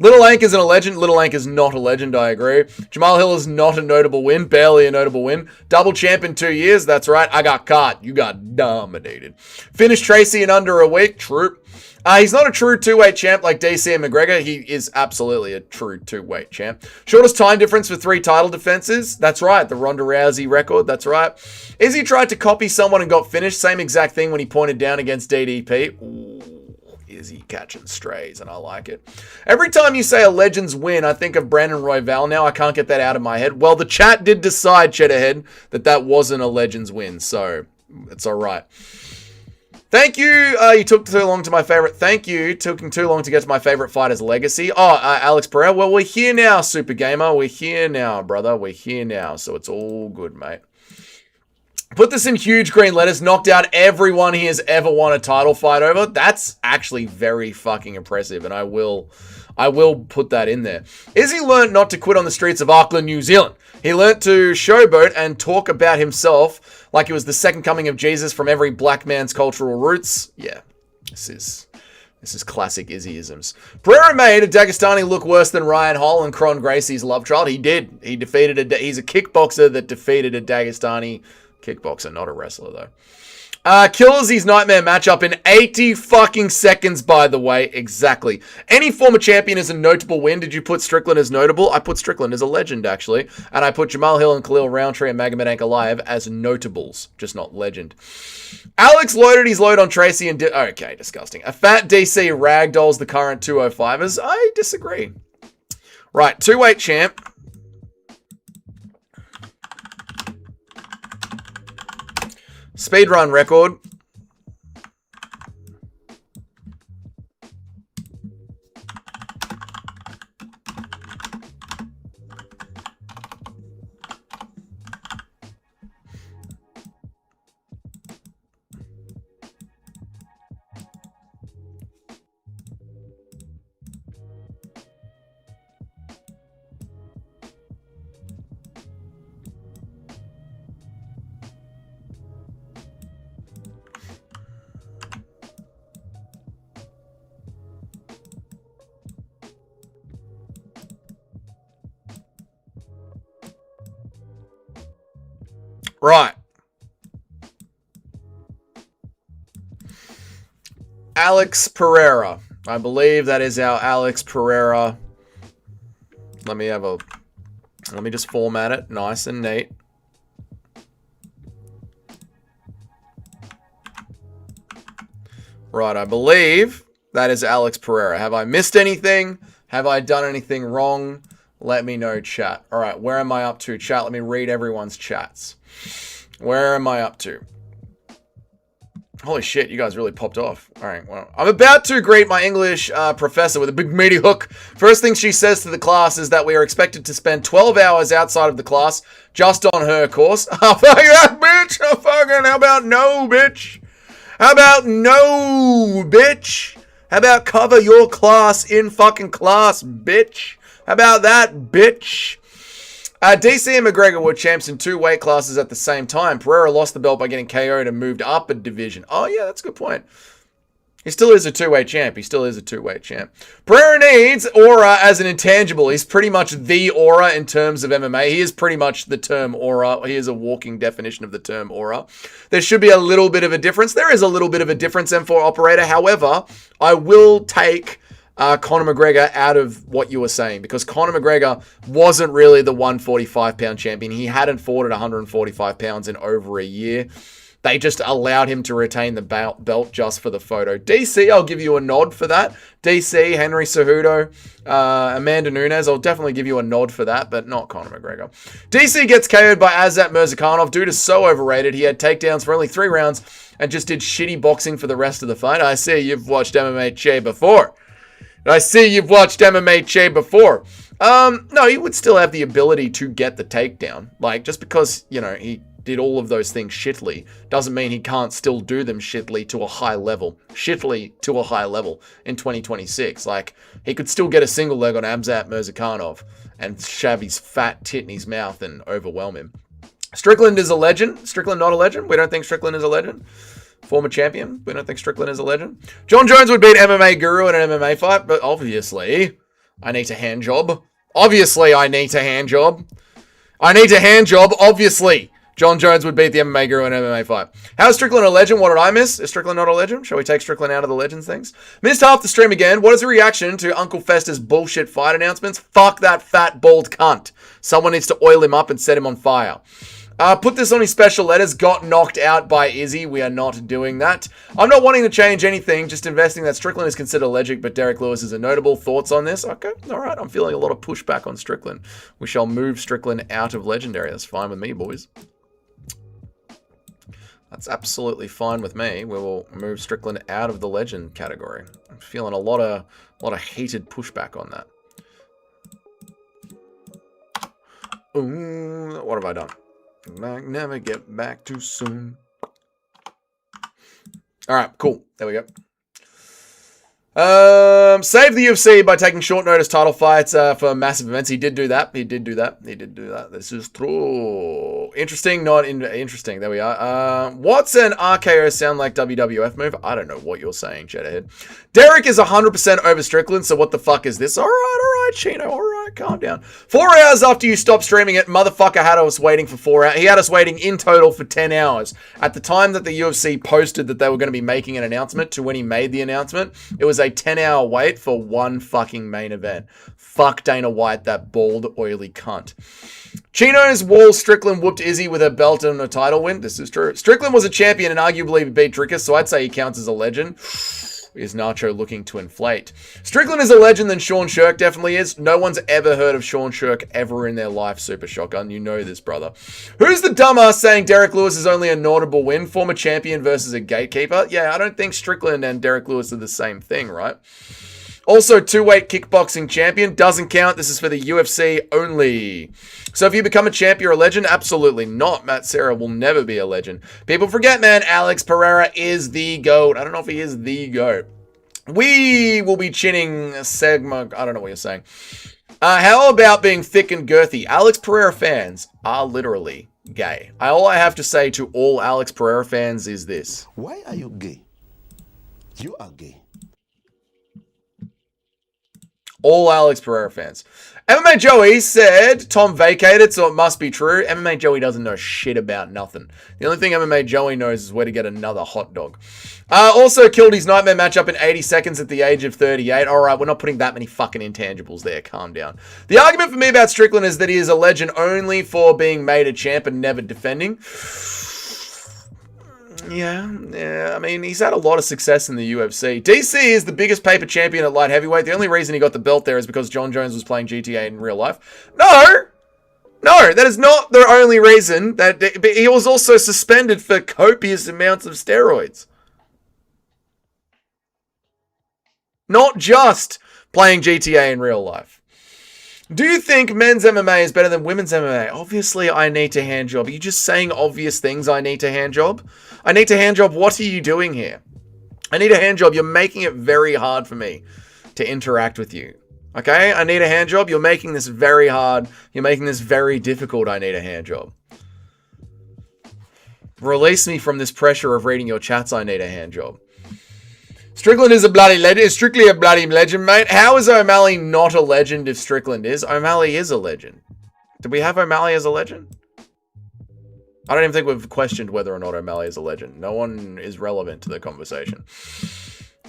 Little Ank isn't a legend. Little Ank is not a legend, I agree. Jamal Hill is not a notable win. Barely a notable win. Double champ in 2 years. That's right. I got caught. You got dominated. Finished Tracy in under a week. True. He's not a true 2-weight champ like DC and McGregor. He is absolutely a true 2-weight champ. Shortest time difference for 3 title defenses. That's right. The Ronda Rousey record. That's right. Izzy tried to copy someone and got finished. Same exact thing when he pointed down against DDP. Ooh, Izzy catching strays, and I like it. Every time you say a Legends win, I think of Brandon Royval now. I can't get that out of my head. Well, the chat did decide, Cheddarhead, that wasn't a Legends win, so it's all right. Thank you. You took too long to my favorite. Thank you. Took too long to get to my favorite fighter's legacy. Oh, Alex Pereira. Well, we're here now, Super Gamer. We're here now, brother. We're here now. So it's all good, mate. Put this in huge green letters. Knocked out everyone he has ever won a title fight over. That's actually very fucking impressive. And I will put that in there. Izzy learned not to quit on the streets of Auckland, New Zealand. He learnt to showboat and talk about himself like he was the second coming of Jesus from every black man's cultural roots. Yeah, this is classic Izzyisms. Pereira made a Dagestani look worse than Ryan Hall and Kron Gracie's love child. He did. He defeated he's a kickboxer that defeated a Dagestani kickboxer, not a wrestler though. Kills his nightmare matchup in 80 fucking seconds, by the way. Exactly. Any former champion is a notable win. Did you put Strickland as notable? I put Strickland as a legend, actually. And I put Jamal Hill and Khalil Roundtree and Magomed Ankalaev as notables, just not legend. Alex loaded his load on Tracy and... Okay, disgusting. A fat DC ragdolls the current 205ers. I disagree. Right, 2-weight champ. Speedrun record. Right. Alex Pereira. I believe that is our Alex Pereira. Let me just format it nice and neat. Right, I believe that is Alex Pereira. Have I missed anything? Have I done anything wrong? Let me know, chat. All right, where am I up to, chat? Let me read everyone's chats. Where am I up to? Holy shit, you guys really popped off. All right, well, I'm about to greet my English professor with a big meaty hook. First thing she says to the class is that we are expected to spend 12 hours outside of the class just on her course. Oh, fuck that, bitch. Oh, fucking, how about no, bitch? How about no, bitch? How about cover your class in fucking class, bitch? How about that, bitch? DC and McGregor were champs in 2 weight classes at the same time. Pereira lost the belt by getting KO'd and moved up a division. Oh, yeah, that's a good point. He still is a 2-weight champ. Pereira needs aura as an intangible. He's pretty much the aura in terms of MMA. He is pretty much the term aura. He is a walking definition of the term aura. There should be a little bit of a difference. There is a little bit of a difference, M4 operator. However, I will take Conor McGregor out of what you were saying, because Conor McGregor wasn't really the 145-pound champion. He hadn't fought at 145 pounds in over a year. They just allowed him to retain the belt just for the photo. DC, I'll give you a nod for that. DC, Henry Cejudo, Amanda Nunes, I'll definitely give you a nod for that, but not Conor McGregor. DC gets KO'd by Azat Mirzakhanov. Dude is so overrated. He had takedowns for only 3 rounds and just did shitty boxing for the rest of the fight. I see you've watched MMA Che before. No, he would still have the ability to get the takedown. Like, just because, you know, he did all of those things shittily doesn't mean he can't still do them shittily to a high level. In 2026. Like, he could still get a single leg on Abzat Mirzakhanov and shove his fat tit in his mouth and overwhelm him. Strickland is a legend. Strickland not a legend. We don't think Strickland is a legend. Former champion. We don't think Strickland is a legend. John Jones would beat MMA Guru in an MMA fight, but obviously, I need a hand job. Obviously, John Jones would beat the MMA Guru in an MMA fight. How is Strickland a legend? What did I miss? Is Strickland not a legend? Shall we take Strickland out of the legends things? Missed half the stream again. What is the reaction to Uncle Fester's bullshit fight announcements? Fuck that fat, bald cunt. Someone needs to oil him up and set him on fire. Put this on his special letters. Got knocked out by Izzy. We are not doing that. I'm not wanting to change anything. Just investing that Strickland is considered a legend, but Derek Lewis is a notable. Thoughts on this? Okay. All right. I'm feeling a lot of pushback on Strickland. We shall move Strickland out of legendary. That's fine with me, boys. That's absolutely fine with me. We will move Strickland out of the legend category. I'm feeling a lot of heated pushback on that. Ooh, what have I done? Never get back too soon. All right, cool. There we go. Save the UFC by taking short notice title fights for massive events. He did do that. This is true. Interesting, not interesting. There we are. What's an RKO sound like WWF move? I don't know what you're saying, Jettahead. Derek is 100% over Strickland, so what the fuck is this? All right, Chino. All right, calm down. 4 hours after you stopped streaming it, motherfucker had us waiting for 4 hours. He had us waiting in total for 10 hours. At the time that the UFC posted that they were going to be making an announcement to when he made the announcement, it was a 10-hour wait for one fucking main event. Fuck Dana White, that bald, oily cunt. Chino's wall Strickland whooped Izzy with a belt and a title win. This is true. Strickland was a champion and arguably beat Drickus, so I'd say he counts as a legend. Is Nacho looking to inflate? Strickland is a legend than Sean Shirk definitely is. No one's ever heard of Sean Shirk ever in their life, Super Shotgun. You know this, brother. Who's the dumbass saying Derek Lewis is only a notable win? Former champion versus a gatekeeper? Yeah, I don't think Strickland and Derek Lewis are the same thing, right? Also, 2-weight kickboxing champion. Doesn't count. This is for the UFC only. So if you become a champ, you're a legend? Absolutely not. Matt Serra will never be a legend. People forget, man, Alex Pereira is the GOAT. I don't know if he is the GOAT. We will be chinning Segma. I don't know what you're saying. How about being thick and girthy? Alex Pereira fans are literally gay. All I have to say to all Alex Pereira fans is this. Why are you gay? You are gay. All Alex Pereira fans. MMA Joey said Tom vacated, so it must be true. MMA Joey doesn't know shit about nothing. The only thing MMA Joey knows is where to get another hot dog. Also killed his nightmare matchup in 80 seconds at the age of 38. All right, we're not putting that many fucking intangibles there. Calm down. The argument for me about Strickland is that he is a legend only for being made a champ and never defending. Yeah. I mean, he's had a lot of success in the UFC. DC is the biggest paper champion at light heavyweight. The only reason he got the belt there is because John Jones was playing GTA in real life. No, that is not the only reason. That he was also suspended for copious amounts of steroids. Not just playing GTA in real life. Do you think men's MMA is better than women's MMA? Obviously, I need to hand job. Are you just saying obvious things I need to hand job? I need to hand job. What are you doing here? I need a hand job. You're making it very hard for me to interact with you. Okay? I need a hand job. You're making this very hard. You're making this very difficult. I need a hand job. Release me from this pressure of reading your chats. I need a hand job. Strickland is a bloody legend. Is strictly a bloody legend, mate. How is O'Malley not a legend if Strickland is? O'Malley is a legend. Did we have O'Malley as a legend? I don't even think we've questioned whether or not O'Malley is a legend. No one is relevant to the conversation.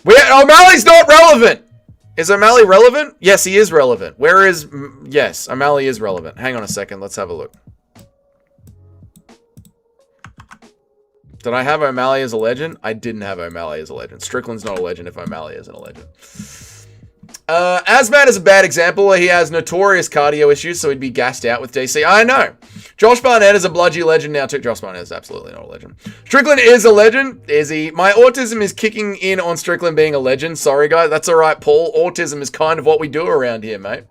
O'Malley's not relevant! Is O'Malley relevant? Yes, he is relevant. Yes, O'Malley is relevant. Hang on a second. Let's have a look. Did I have O'Malley as a legend? I didn't have O'Malley as a legend. Strickland's not a legend if O'Malley isn't a legend. Asman is a bad example. He has notorious cardio issues, so he'd be gassed out with DC. I know. Josh Barnett is a bludgy legend now too. Josh Barnett is absolutely not a legend. Strickland is a legend. Is he? My autism is kicking in on Strickland being a legend. Sorry, guys. That's all right, Paul. Autism is kind of what we do around here, mate.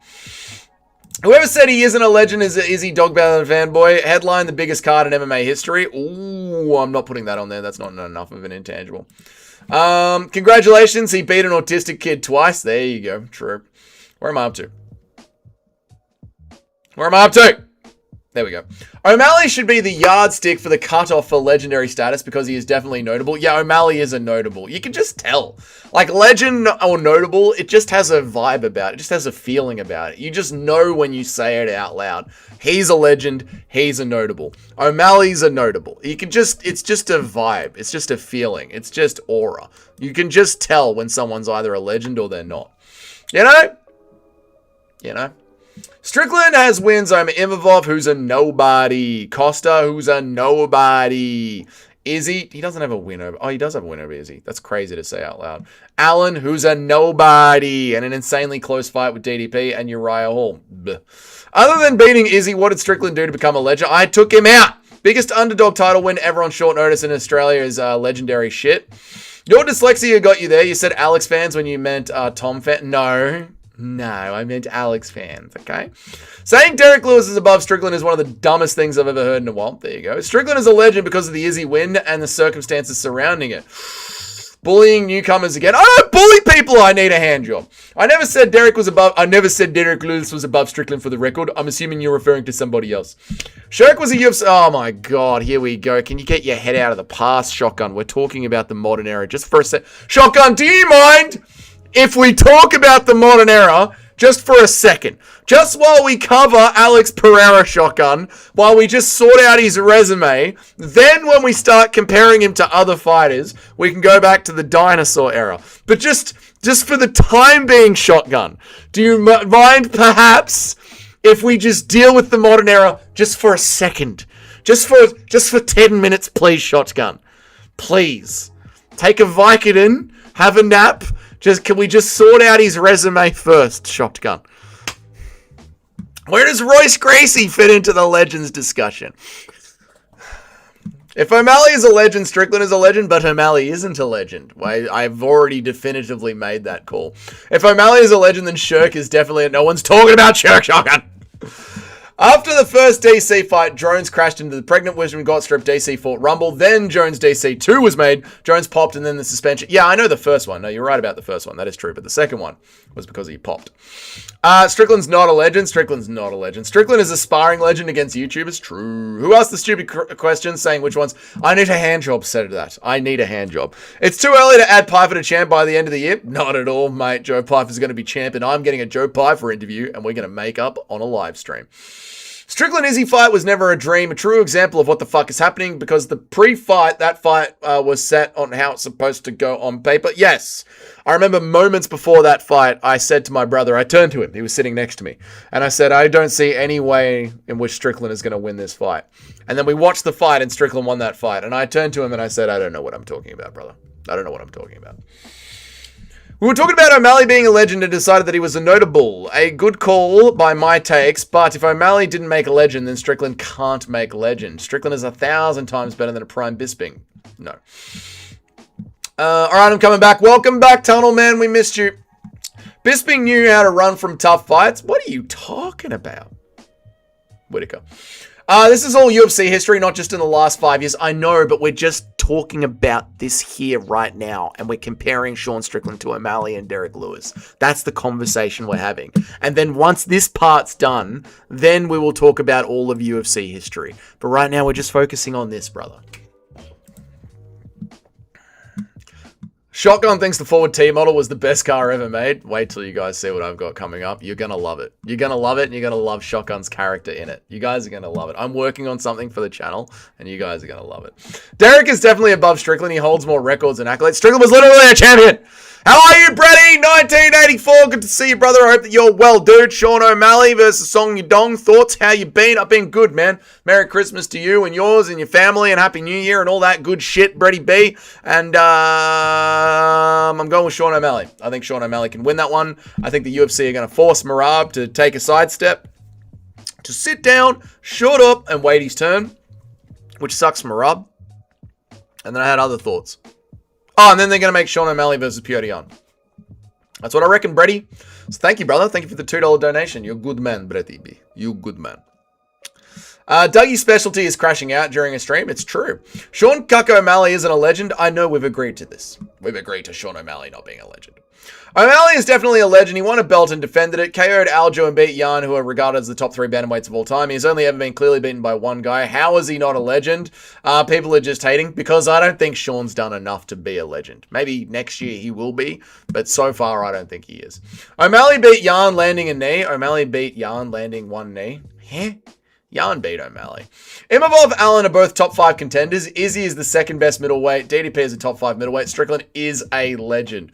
Whoever said he isn't a legend is he dog better than fanboy? Headline the biggest card in MMA history. Ooh, I'm not putting that on there. That's not enough of an intangible. Congratulations, he beat an autistic kid twice. There you go. True. Where am I up to? There we go. O'Malley should be the yardstick for the cutoff for legendary status because he is definitely notable. Yeah, O'Malley is a notable. You can just tell. Like, legend or notable, it just has a vibe about it. It just has a feeling about it. You just know when you say it out loud. He's a legend. He's a notable. O'Malley's a notable. You can just, it's just a vibe. It's just a feeling. It's just aura. You can just tell when someone's either a legend or they're not. You know? Strickland has wins over Imavov, who's a nobody. Costa, who's a nobody. Izzy, he doesn't have a win over... Oh, he does have a win over Izzy. That's crazy to say out loud. Allen, who's a nobody. And an insanely close fight with DDP and Uriah Hall. Bleh. Other than beating Izzy, what did Strickland do to become a legend? I took him out. Biggest underdog title win ever on short notice in Australia is legendary shit. Your dyslexia got you there. You said Alex fans when you meant Tom fans. No, I meant Alex fans, okay? Saying Derek Lewis is above Strickland is one of the dumbest things I've ever heard in a while. There you go. Strickland is a legend because of the Izzy win and the circumstances surrounding it. Bullying newcomers again. I don't bully people. I need a hand job. I never said Derek Lewis was above Strickland for the record. I'm assuming you're referring to somebody else. Shirk was a UFC... Oh my God, here we go. Can you get your head out of the past, Shotgun? We're talking about the modern era. Just for a sec. Shotgun, do you mind... if we talk about the modern era, just for a second, just while we cover Alex Pereira, Shotgun, while we just sort out his resume, then when we start comparing him to other fighters, we can go back to the dinosaur era. But just for the time being, Shotgun, do you mind perhaps if we just deal with the modern era just for a second? Just for 10 minutes, please, Shotgun. Please. Take a Vicodin, have a nap. Can we just sort out his resume first, Shotgun? Where does Royce Gracie fit into the legends discussion? If O'Malley is a legend, Strickland is a legend, but O'Malley isn't a legend. I've already definitively made that call. If O'Malley is a legend, then Shirk is definitely... No one's talking about Shirk, Shotgun. After the first DC fight, Jones crashed into the pregnant Wisdom got stripped. DC fought Rumble. Then Jones DC 2 was made. Jones popped and then the suspension. Yeah, I know the first one. No, you're right about the first one. That is true. But the second one was because he popped. Strickland's not a legend. Strickland's not a legend. Strickland is a sparring legend against YouTubers. True. Who asked the stupid questions saying which ones? I need a hand job, said that. I need a hand job. It's too early to add Pyfer to champ by the end of the year. Not at all, mate. Joe Pyfer's going to be champ and I'm getting a Joe Pyfer interview and we're going to make up on a live stream. Strickland Izzy fight was never a dream, a true example of what the fuck is happening because the pre-fight, that fight was set on how it's supposed to go on paper. Yes, I remember moments before that fight, I said to my brother, I turned to him, he was sitting next to me, and I said, I don't see any way in which Strickland is going to win this fight. And then we watched the fight and Strickland won that fight, and I turned to him and I said, I don't know what I'm talking about, brother. I don't know what I'm talking about. We were talking about O'Malley being a legend and decided that he was a notable. A good call by my takes, but if O'Malley didn't make a legend, then Strickland can't make legend. Strickland is 1,000 times better than a prime Bisping. No. Alright, I'm coming back. Welcome back, Tunnel Man. We missed you. Bisping knew how to run from tough fights. What are you talking about? Whitaker. This is all UFC history, not just in the last 5 years. I know, but we're just talking about this here right now, and we're comparing Sean Strickland to O'Malley and Derek Lewis. That's the conversation we're having. And then once this part's done, then we will talk about all of UFC history. But right now, we're just focusing on this, brother. Shotgun thinks the Forward T model was the best car ever made. Wait till you guys see what I've got coming up. You're going to love it. You're going to love it, and you're going to love Shotgun's character in it. You guys are going to love it. I'm working on something for the channel, and you guys are going to love it. Derek is definitely above Strickland. He holds more records and accolades. Strickland was literally a champion. How are you, Brady? 1984. Good to see you, brother. I hope that you're well, dude. Sean O'Malley versus Song Yudong. Thoughts? How you been? I've been good, man. Merry Christmas to you and yours and your family and Happy New Year and all that good shit, Brady B. And I'm going with Sean O'Malley. I think Sean O'Malley can win that one. I think the UFC are going to force Marab to take a sidestep, to sit down, shut up, and wait his turn, which sucks for Marab. And then I had other thoughts. Oh, and then they're going to make Sean O'Malley versus Petr Yan. That's what I reckon, Brady. So thank you, brother. Thank you for the $2 donation. You're a good man, Brady B. You good man. Dougie's specialty is crashing out during a stream. It's true. Sean Cuck O'Malley isn't a legend. I know we've agreed to this. We've agreed to Sean O'Malley not being a legend. O'Malley is definitely a legend. He won a belt and defended it. KO'd Aljo and beat Yan, who are regarded as the top 3 bantamweights of all time. He's only ever been clearly beaten by one guy. How is he not a legend? People are just hating because I don't think Sean's done enough to be a legend. Maybe next year he will be, but so far I don't think he is. O'Malley beat Yan landing a knee. O'Malley beat Yan landing one knee. Huh? Yan beat O'Malley. Imavov, Allen are both top 5 contenders. Izzy is the second best middleweight. DDP is a top 5 middleweight. Strickland is a legend.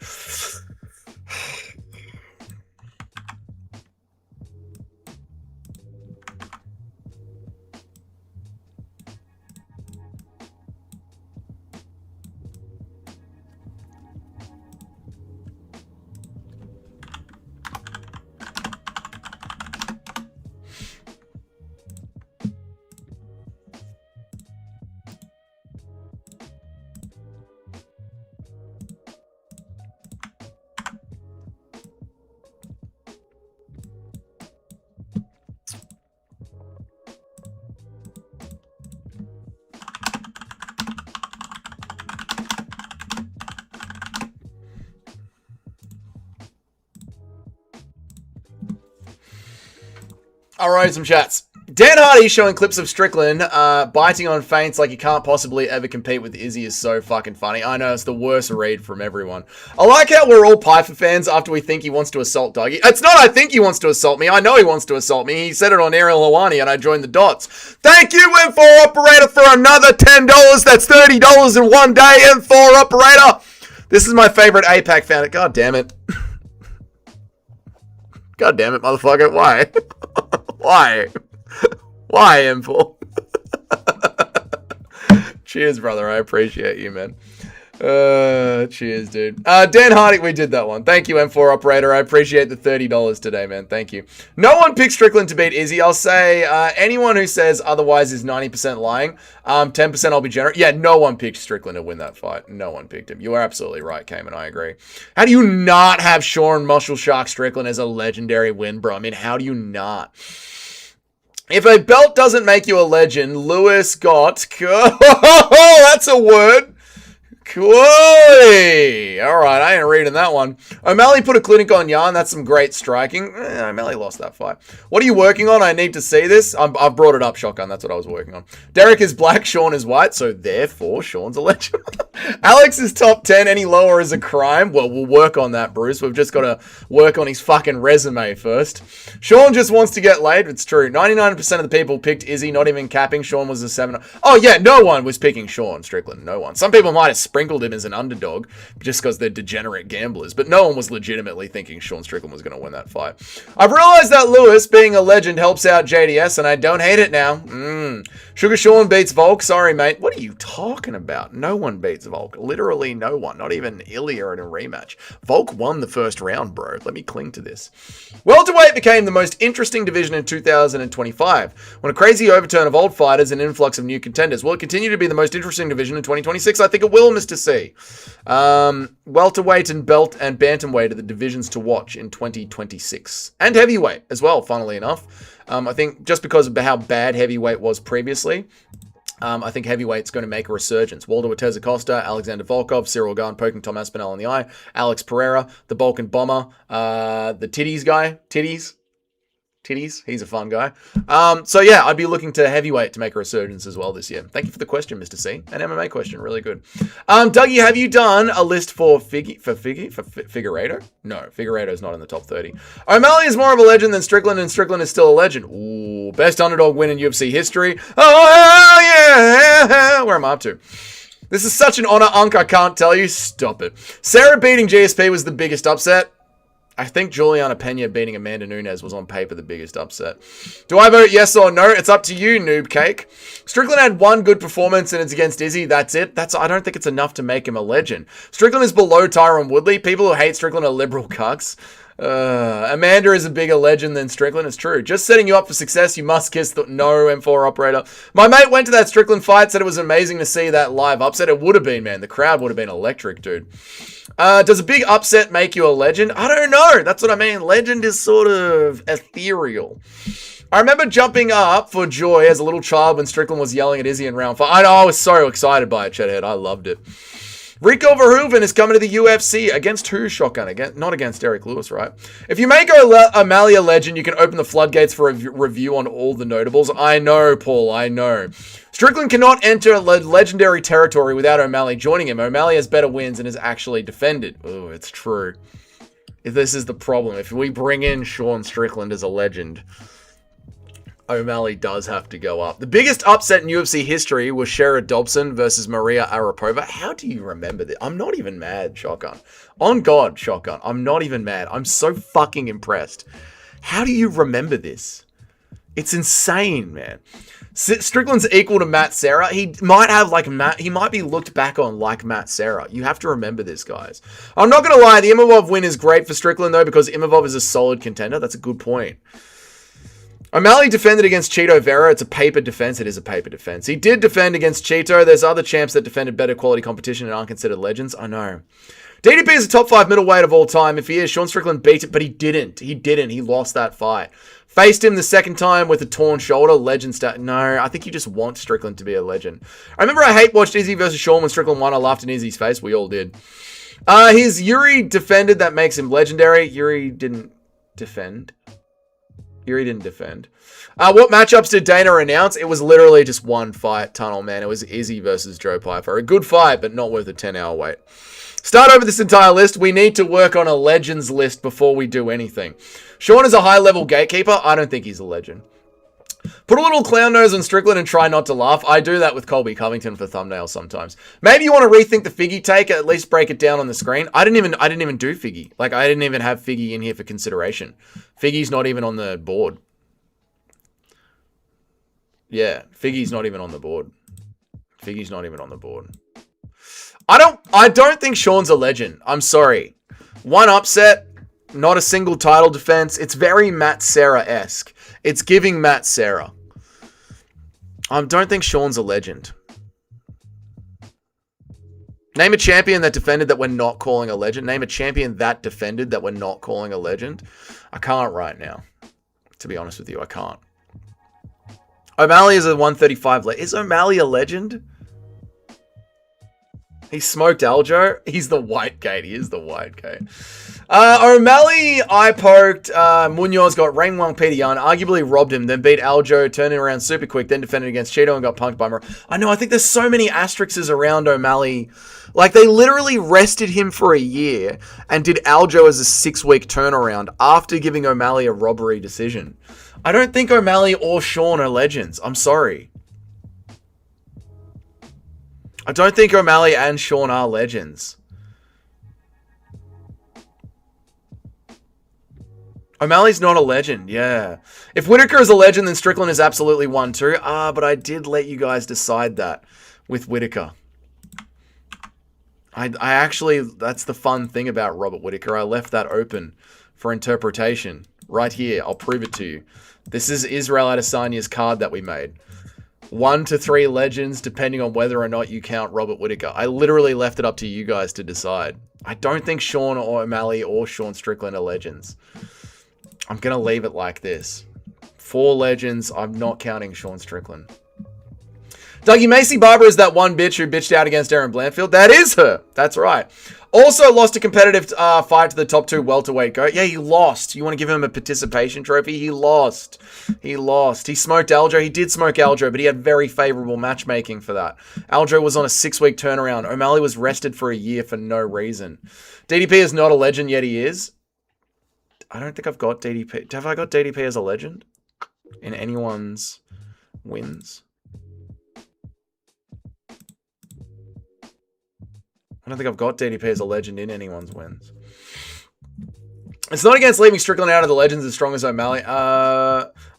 Alright, some chats. Dan Hardy showing clips of Strickland biting on feints like he can't possibly ever compete with Izzy is so fucking funny. I know, it's the worst read from everyone. I like how we're all Pyfer fans after we think he wants to assault Dougie. It's not I think he wants to assault me. I know he wants to assault me. He said it on Ariel Hawani and I joined the dots. Thank you, M4 Operator, for another $10. That's $30 in one day, M4 Operator. This is my favorite APAC fan. God damn it. God damn it, motherfucker. Why? Why? Why, M4? Cheers, brother. I appreciate you, man. Cheers, dude. Dan Hardy, we did that one. Thank you, M4 Operator. I appreciate the $30 today, man. Thank you. No one picked Strickland to beat Izzy. I'll say anyone who says otherwise is 90% lying. 10% I'll be generous. Yeah, no one picked Strickland to win that fight. No one picked him. You are absolutely right, Cayman. I agree. How do you not have Sean Muscle Shark Strickland as a legendary win, bro? I mean, how do you not? If a belt doesn't make you a legend, Lewis got... Oh, that's a word. Cool. All right, I ain't reading that one. O'Malley put a clinic on Yarn. That's some great striking. O'Malley lost that fight. What are you working on? I need to see this. I've brought it up, Shotgun. That's what I was working on. Derek is black, Sean is white, so therefore Sean's a legend. Alex is top 10. Any lower is a crime. Well, we'll work on that, Bruce. We've just got to work on his fucking resume first. Sean just wants to get laid. It's true. 99% of the people picked Izzy, not even capping. Sean was a 7. Oh, yeah, no one was picking Sean Strickland. No one. Some people might have sprinkled him as an underdog just because they're degenerate gamblers, but no one was legitimately thinking Sean Strickland was going to win that fight. I've realized that Lewis, being a legend, helps out JDS, and I don't hate it now. Sugar Sean beats Volk. Sorry, mate. What are you talking about? No one beats Volk. Literally no one. Not even Ilya in a rematch. Volk won the first round, bro. Let me cling to this. Welterweight became the most interesting division in 2025. When a crazy overturn of old fighters and influx of new contenders. Will it continue to be the most interesting division in 2026? I think it will, Mr. C. Welterweight and belt and bantamweight are the divisions to watch in 2026. And heavyweight as well, funnily enough. I think just because of how bad heavyweight was previously, I think heavyweight's going to make a resurgence. Waldo Ortez Acosta, Alexander Volkov, Cyril Gahn poking Tom Aspinall in the eye, Alex Pereira, the Balkan Bomber, the Titties guy, Titties, he's a fun guy. So yeah, I'd be looking to heavyweight to make a resurgence as well this year. Thank you for the question, Mr. C. An MMA question, really good. Dougie, have you done a list for Figueiredo? No, Figueiredo's not in the top 30. O'Malley is more of a legend than Strickland, and Strickland is still a legend. Ooh, best underdog win in UFC history. Oh, hell yeah! Where am I up to? This is such an honor, Unk, I can't tell you. Stop it. Sarah beating GSP was the biggest upset. I think Juliana Pena beating Amanda Nunes was on paper the biggest upset. Do I vote yes or no? It's up to you, Noob Cake. Strickland had one good performance and it's against Izzy. That's it. I don't think it's enough to make him a legend. Strickland is below Tyron Woodley. People who hate Strickland are liberal cucks. Amanda is a bigger legend than Strickland. It's true. Just setting you up for success. You must kiss the no M4 operator. My mate went to that Strickland fight, said it was amazing to see that live upset. It would have been, man. The crowd would have been electric, dude. Does a big upset make you a legend? I don't know. That's what I mean. Legend is sort of ethereal. I remember jumping up for joy as a little child when Strickland was yelling at Izzy in round 5. I was so excited by it, Chedhead. I loved it. Rico Verhoeven is coming to the UFC. Against who, Shotgun? Not against Derek Lewis, right? If you make O'Malley a legend, you can open the floodgates for a review on all the notables. I know, Paul, I know. Strickland cannot enter legendary territory without O'Malley joining him. O'Malley has better wins and is actually defended. Oh, it's true. If this is the problem, if we bring in Sean Strickland as a legend, O'Malley does have to go up. The biggest upset in UFC history was Shera Dobson versus Maria Arapova. How do you remember this? I'm not even mad, Shotgun. On God, Shotgun. I'm not even mad. I'm so fucking impressed. How do you remember this? It's insane, man. Strickland's equal to Matt Serra. He might have he might be looked back on like Matt Serra. You have to remember this, guys. I'm not going to lie. The Imavov win is great for Strickland, though, because Imavov is a solid contender. That's a good point. O'Malley defended against Cheeto Vera. It's a paper defense. It is a paper defense. He did defend against Cheeto. There's other champs that defended better quality competition and aren't considered legends. I know. DDP is a top 5 middleweight of all time. If he is, Sean Strickland beat it, but he didn't. He didn't. He lost that fight. Faced him the second time with a torn shoulder. Legend stat. No, I think you just want Strickland to be a legend. I remember I hate watched Izzy versus Sean when Strickland won. I laughed in Izzy's face. We all did. His Yuri defended. That makes him legendary. Yuri didn't defend. What matchups did Dana announce? It was literally just one fight, Tunnel, man. It was Izzy versus Joe Pyfer. A good fight, but not worth a 10-hour wait. Start over this entire list. We need to work on a legends list before we do anything. Sean is a high-level gatekeeper. I don't think he's a legend. Put a little clown nose on Strickland and try not to laugh. I do that with Colby Covington for thumbnails sometimes. Maybe you want to rethink the Figgy take, at least break it down on the screen. I didn't even do Figgy. I didn't even have Figgy in here for consideration. Figgy's not even on the board. Yeah, Figgy's not even on the board. I don't think Sean's a legend. I'm sorry. One upset, not a single title defense. It's very Matt Serra-esque. It's giving Matt Serra. I don't think Sean's a legend. Name a champion that defended that we're not calling a legend. Name a champion that defended that we're not calling a legend. I can't right now. To be honest with you, I can't. O'Malley is a 135. Is O'Malley a legend? He smoked Aljo. He's the white gate. He is the white gate. O'Malley eye poked. Munoz got Rain Wang Peter Yan, arguably robbed him, then beat Aljo, turning around super quick, then defended against Cheeto and got punked by Murray. I know, I think there's so many asterisks around O'Malley. Like, they literally rested him for a year and did Aljo as a 6-week turnaround after giving O'Malley a robbery decision. I don't think O'Malley or Sean are legends. I'm sorry. I don't think O'Malley and Sean are legends. O'Malley's not a legend, yeah. If Whittaker is a legend, then Strickland is absolutely one too. But I did let you guys decide that with Whittaker. I actually, that's the fun thing about Robert Whittaker. I left that open for interpretation. Right here, I'll prove it to you. This is Israel Adesanya's card that we made. 1 to 3 legends, depending on whether or not you count Robert Whittaker. I literally left it up to you guys to decide. I don't think Sean or O'Malley or Sean Strickland are legends. I'm going to leave it like this. 4 legends, I'm not counting Sean Strickland. Dougie Macy Barber is that one bitch who bitched out against Aaron Blanfield. That is her. That's right. Also lost a competitive fight to the top 2 welterweight goat. Yeah, he lost. You want to give him a participation trophy? He lost. He lost. He smoked Aljo. He did smoke Aljo, but he had very favorable matchmaking for that. Aljo was on a 6-week turnaround. O'Malley was rested for a year for no reason. DDP is not a legend, yet he is. I don't think I've got DDP. Have I got DDP as a legend in anyone's wins? I don't think I've got DDP as a legend in anyone's wins. It's not against leaving Strickland out of the legends as strong as O'Malley.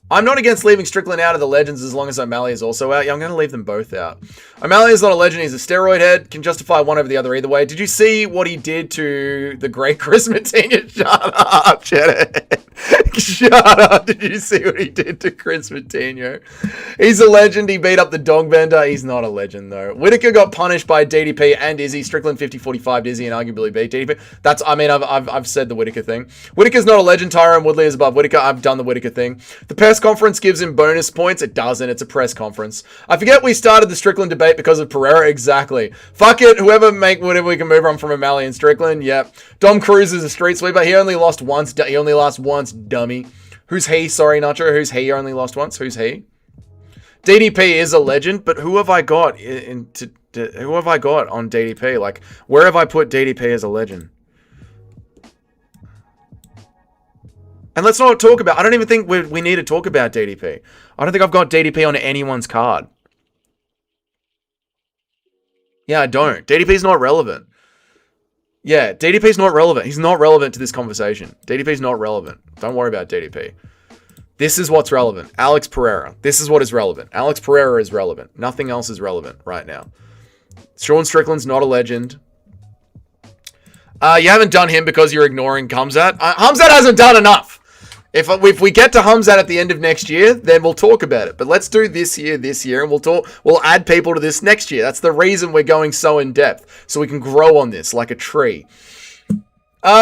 I'm not against leaving Strickland out of the legends as long as O'Malley is also out. Yeah, I'm going to leave them both out. O'Malley is not a legend. He's a steroid head. Can justify one over the other either way. Did you see what he did to the great Chris Matinho? Shut up, Cheddar. Shut up. Did you see what he did to Chris Matinho? He's a legend. He beat up the dog bender. He's not a legend, though. Whittaker got punished by DDP and Izzy. Strickland 50-45 Izzy and arguably beat DDP. That's, I mean, I've said the Whittaker thing. Whittaker's not a legend. Tyrone Woodley is above Whittaker. I've done the Whittaker thing. The press conference gives him bonus points. It doesn't. It's a press conference. I forget we started the Strickland debate because of Pereira. Exactly. Fuck it. Whoever we can move on from O'Malley and Strickland. Yep. Dom Cruz is a street sweeper. He only lost once. He only lost once, dummy. Who's he? Sorry, Nacho. Who's he? Only lost once. Who's he? DDP is a legend, but who have I got who have I got on DDP? Like, where have I put DDP as a legend? And let's not talk about... I don't even think we need to talk about DDP. I don't think I've got DDP on anyone's card. Yeah, I don't. DDP's not relevant. Yeah, DDP's not relevant. He's not relevant to this conversation. DDP's not relevant. Don't worry about DDP. This is what's relevant. Alex Pereira. This is what is relevant. Alex Pereira is relevant. Nothing else is relevant right now. Sean Strickland's not a legend. You haven't done him because you're ignoring Hamzat. Hamzat hasn't done enough. If we get to Hamzat at the end of next year, then we'll talk about it. But let's do this year, and we'll add people to this next year. That's the reason we're going so in depth, so we can grow on this like a tree.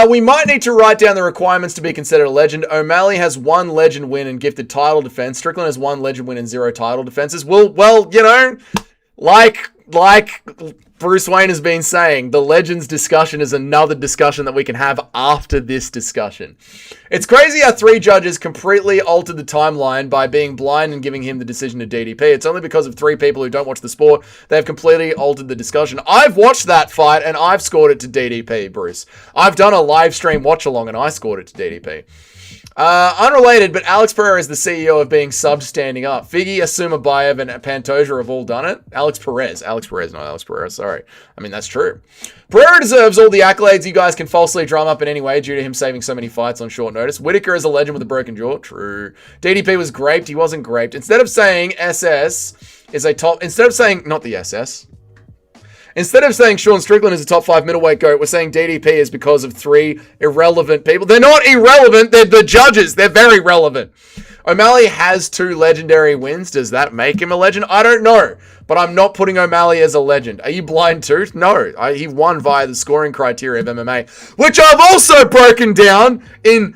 We might need to write down the requirements to be considered a legend. O'Malley has 1 legend win and gifted title defense. Strickland has 1 legend win and 0 title defenses. Well, you know, like Bruce Wayne has been saying, the legends discussion is another discussion that we can have after this discussion. It's crazy how 3 judges completely altered the timeline by being blind and giving him the decision to DDP. It's only because of 3 people who don't watch the sport. They've completely altered the discussion. I've watched that fight and I've scored it to DDP, Bruce. I've done a live stream watch along and I scored it to DDP. Unrelated, but Alex Pereira is the CEO of being subbed standing up. Figgy, Asumabayev, and Pantoja have all done it. Alex Perez, not Alex Pereira, sorry. I mean, that's true. Pereira deserves all the accolades you guys can falsely drum up in any way due to him saving so many fights on short notice. Whittaker is a legend with a broken jaw. True. DDP was graped. He wasn't graped. Instead of saying Sean Strickland is a top 5 middleweight goat, we're saying DDP is because of 3 irrelevant people. They're not irrelevant. They're the judges. They're very relevant. O'Malley has 2 legendary wins. Does that make him a legend? I don't know. But I'm not putting O'Malley as a legend. Are you blind too? No. He won via the scoring criteria of MMA, which I've also broken down in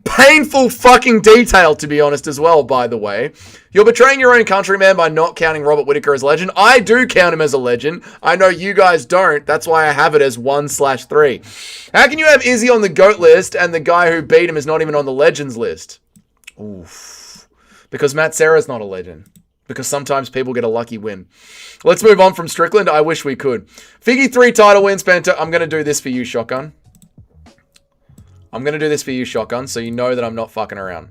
painful fucking detail, to be honest, as well, by the way. You're betraying your own countryman by not counting Robert Whittaker as a legend. I do count him as a legend. I know you guys don't. That's why I have it as 1/3. How can you have Izzy on the GOAT list and the guy who beat him is not even on the legends list? Oof. Because Matt Serra's not a legend. Because sometimes people get a lucky win. Let's move on from Strickland. I wish we could. Figgy 3 title wins. I'm going to do this for you, Shotgun. I'm going to do this for you, Shotgun, so you know that I'm not fucking around.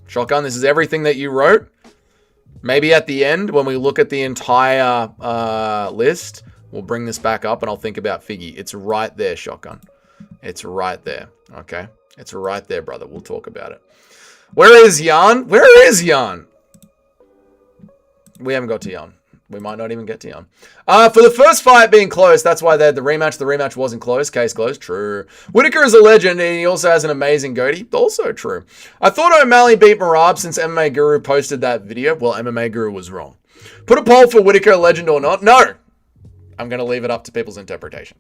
Shotgun, this is everything that you wrote. Maybe at the end, when we look at the entire list, we'll bring this back up and I'll think about Figgy. It's right there, Shotgun. It's right there, okay? It's right there, brother. We'll talk about it. Where is Jan? Where is Jan? We haven't got to Jan. We might not even get to Jan. For the first fight being close, that's why they had the rematch. The rematch wasn't close. Case closed. True. Whittaker is a legend, and he also has an amazing goatee. Also true. I thought O'Malley beat Merab since MMA Guru posted that video. Well, MMA Guru was wrong. Put a poll for Whittaker, legend or not. No. I'm going to leave it up to people's interpretation.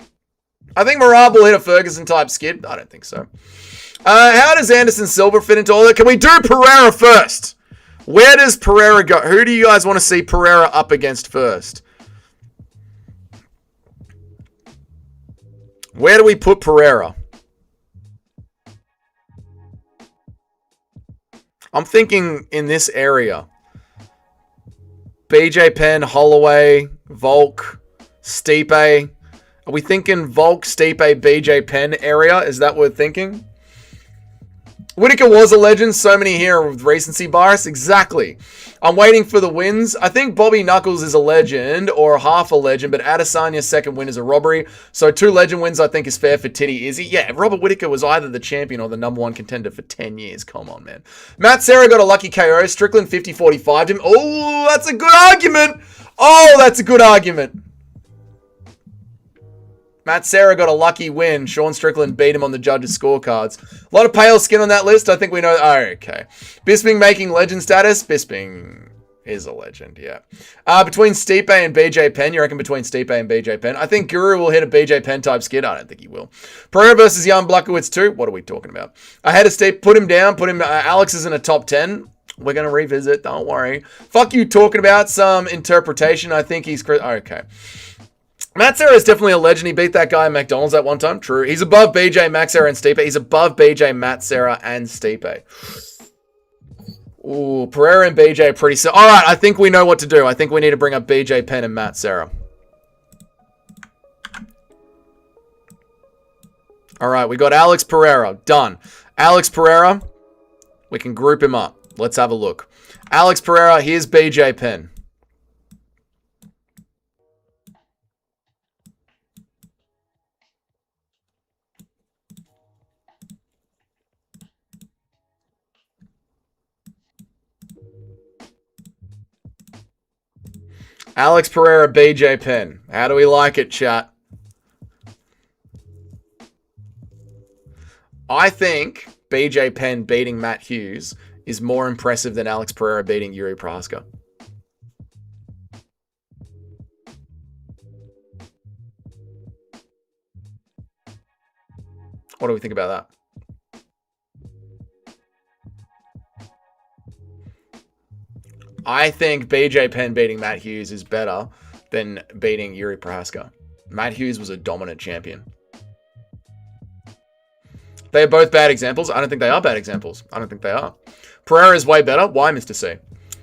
I think Merab will hit a Ferguson-type skid. I don't think so. How does Anderson Silva fit into all that? Can we do Pereira first? Where does Pereira go? Who do you guys want to see Pereira up against first? Where do we put Pereira? I'm thinking in this area. BJ Penn, Holloway, Volk, Stipe. Are we thinking Volk, Stipe, BJ Penn area? Is that what we're thinking? Whittaker was a legend. So many here with recency bias. Exactly. I'm waiting for the wins. I think Bobby Knuckles is a legend or half a legend, but Adesanya's second win is a robbery. So 2 legend wins I think is fair for Titty Izzy. Yeah, Robert Whittaker was either the champion or the #1 contender for 10 years. Come on, man. Matt Serra got a lucky KO. Strickland 50-45'd him. Oh, that's a good argument. Oh, that's a good argument. Matt Serra got a lucky win. Sean Strickland beat him on the judges' scorecards. A lot of pale skin on that list. I think we know. Oh, okay. Bisping making legend status. Bisping is a legend, yeah. Between Stipe and BJ Penn. You reckon between Stipe and BJ Penn? I think Guru will hit a BJ Penn type skid. I don't think he will. Pereira versus Jan Blachowicz too. What are we talking about? Ahead of Stipe. Put him down. Put him. Alex is in a top 10. We're going to revisit. Don't worry. Fuck you talking about some interpretation. I think he's... Okay. Matt Serra is definitely a legend. He beat that guy at McDonald's at one time. True. He's above BJ, Matt Serra, and Stipe. He's above BJ, Matt Serra, and Stipe. Ooh, Pereira and BJ are pretty... All right, I think we know what to do. I think we need to bring up BJ Penn and Matt Serra. All right, we got Alex Pereira. Done. Alex Pereira, we can group him up. Let's have a look. Alex Pereira, here's BJ Penn. Alex Pereira, BJ Penn. How do we like it, chat? I think BJ Penn beating Matt Hughes is more impressive than Alex Pereira beating Yuri Prohaska. What do we think about that? I think BJ Penn beating Matt Hughes is better than beating Yuri Prohaska. Matt Hughes was a dominant champion. They are both bad examples. I don't think they are bad examples. I don't think they are. Pereira is way better. Why, Mr. C?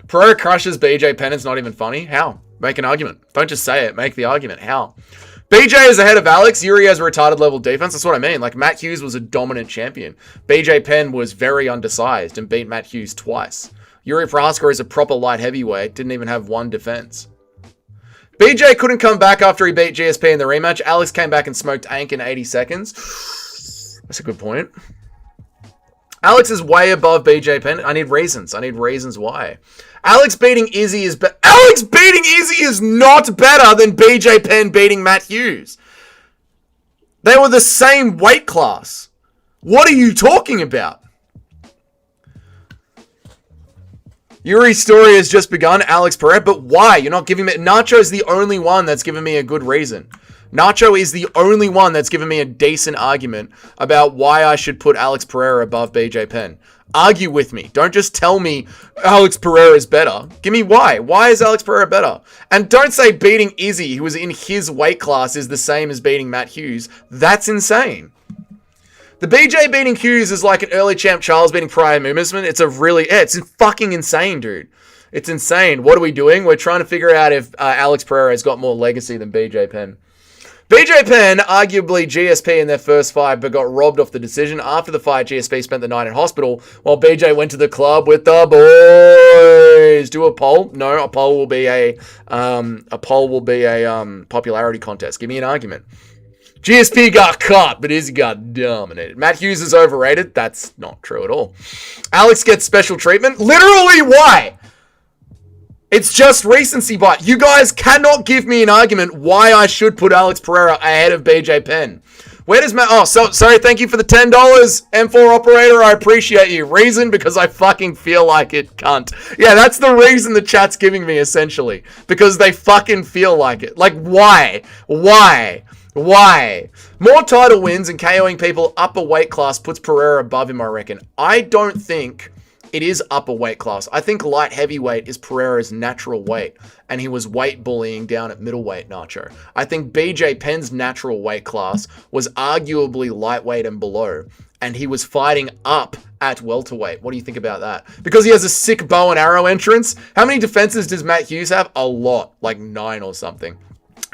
Pereira crushes BJ Penn. It's not even funny. How? Make an argument. Don't just say it. Make the argument. How? BJ is ahead of Alex. Yuri has a retarded level defense. That's what I mean. Like, Matt Hughes was a dominant champion. BJ Penn was very undersized and beat Matt Hughes twice. Yuri Prohaska is a proper light heavyweight. Didn't even have one defense. BJ couldn't come back after he beat GSP in the rematch. Alex came back and smoked Ank in 80 seconds. That's a good point. Alex is way above BJ Penn. I need reasons. I need reasons why. Alex beating Izzy is not better than BJ Penn beating Matt Hughes. They were the same weight class. What are you talking about? Yuri's story has just begun. Alex Pereira, but why? You're not giving me... Nacho's the only one that's given me a good reason. Nacho is the only one that's given me a decent argument about why I should put Alex Pereira above BJ Penn. Argue with me. Don't just tell me Alex Pereira is better. Give me why. Why is Alex Pereira better? And don't say beating Izzy, who was in his weight class, is the same as beating Matt Hughes. That's insane. The BJ beating Hughes is like an early champ Charles beating Pryor Movement. It's fucking insane, dude. It's insane. What are we doing? We're trying to figure out if Alex Pereira has got more legacy than BJ Penn. BJ Penn, arguably GSP in their first fight, but got robbed off the decision. After the fight, GSP spent the night in hospital, while BJ went to the club with the boys. Do a poll? No, a poll will be a popularity contest. Give me an argument. GSP got caught, but Izzy got dominated. Matt Hughes is overrated. That's not true at all. Alex gets special treatment. Literally, why? It's just recency bias. You guys cannot give me an argument why I should put Alex Pereira ahead of BJ Penn. Where does Matt... Oh, sorry, thank you for the $10. M4 operator, I appreciate you. Reason? Because I fucking feel like it, cunt. Yeah, that's the reason the chat's giving me, essentially. Because they fucking feel like it. Like, why? Why? More title wins and KOing people upper weight class puts Pereira above him, I reckon. I don't think it is upper weight class. I think light heavyweight is Pereira's natural weight, and he was weight bullying down at middleweight, Nacho. I think BJ Penn's natural weight class was arguably lightweight and below, and he was fighting up at welterweight. What do you think about that? Because he has a sick bow and arrow entrance. How many defenses does Matt Hughes have? A lot, like 9 or something.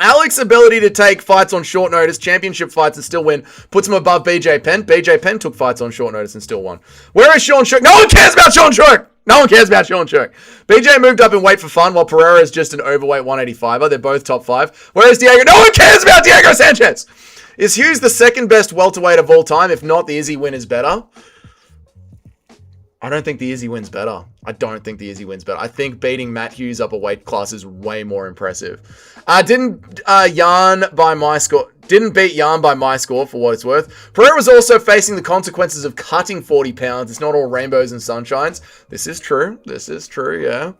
Alex's ability to take fights on short notice, championship fights, and still win puts him above BJ Penn. BJ Penn took fights on short notice and still won. Where is Sean Sherk? No one cares about Sean Sherk! No one cares about Sean Sherk. BJ moved up in weight for fun, while Pereira is just an overweight 185er. They're both top 5. Where is Diego? No one cares about Diego Sanchez! Is Hughes the second best welterweight of all time? If not, the Izzy win is better. I don't think the Izzy win's better. I think beating Matt Hughes up a weight class is way more impressive. Didn't beat Yarn by my score for what it's worth. Pereira was also facing the consequences of cutting 40 pounds. It's not all rainbows and sunshines. This is true, yeah.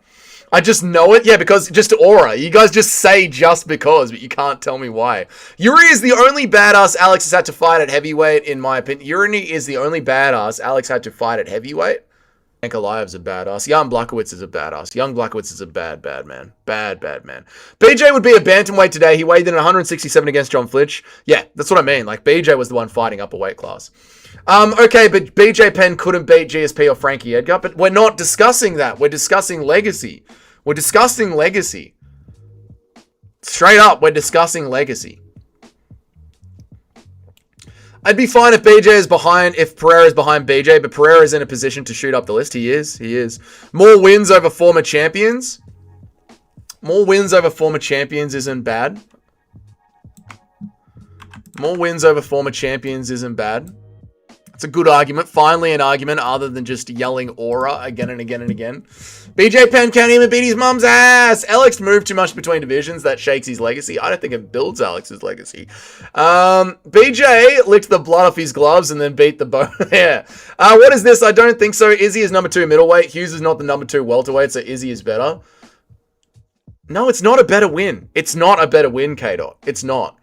I just know it. Yeah, because just aura. You guys just say just because, but you can't tell me why. Yuri is the only badass Alex has had to fight at heavyweight, in my opinion. Yuri is the only badass Alex had to fight at heavyweight. Ankalaev's a badass. Jan Blachowicz is a badass. Young Blachowicz is a bad man. Bad man. BJ would be a bantamweight today. He weighed in at 167 against John Flitch. Yeah, that's what I mean. Like, BJ was the one fighting up a weight class. Okay, but BJ Penn couldn't beat GSP or Frankie Edgar, but we're not discussing that. We're discussing legacy. Straight up, we're discussing legacy. I'd be fine if Pereira is behind BJ, but Pereira is in a position to shoot up the list. He is. More wins over former champions. Isn't bad. It's a good argument. Finally, an argument other than just yelling aura again and again and again. BJ Penn can't even beat his mum's ass. Alex moved too much between divisions. That shakes his legacy. I don't think it builds Alex's legacy. BJ licked the blood off his gloves and then beat the bone. Yeah. What is this? I don't think so. Izzy is number 2 middleweight. Hughes is not the number 2 welterweight, so Izzy is better. No, it's not a better win. K-Dot. It's not.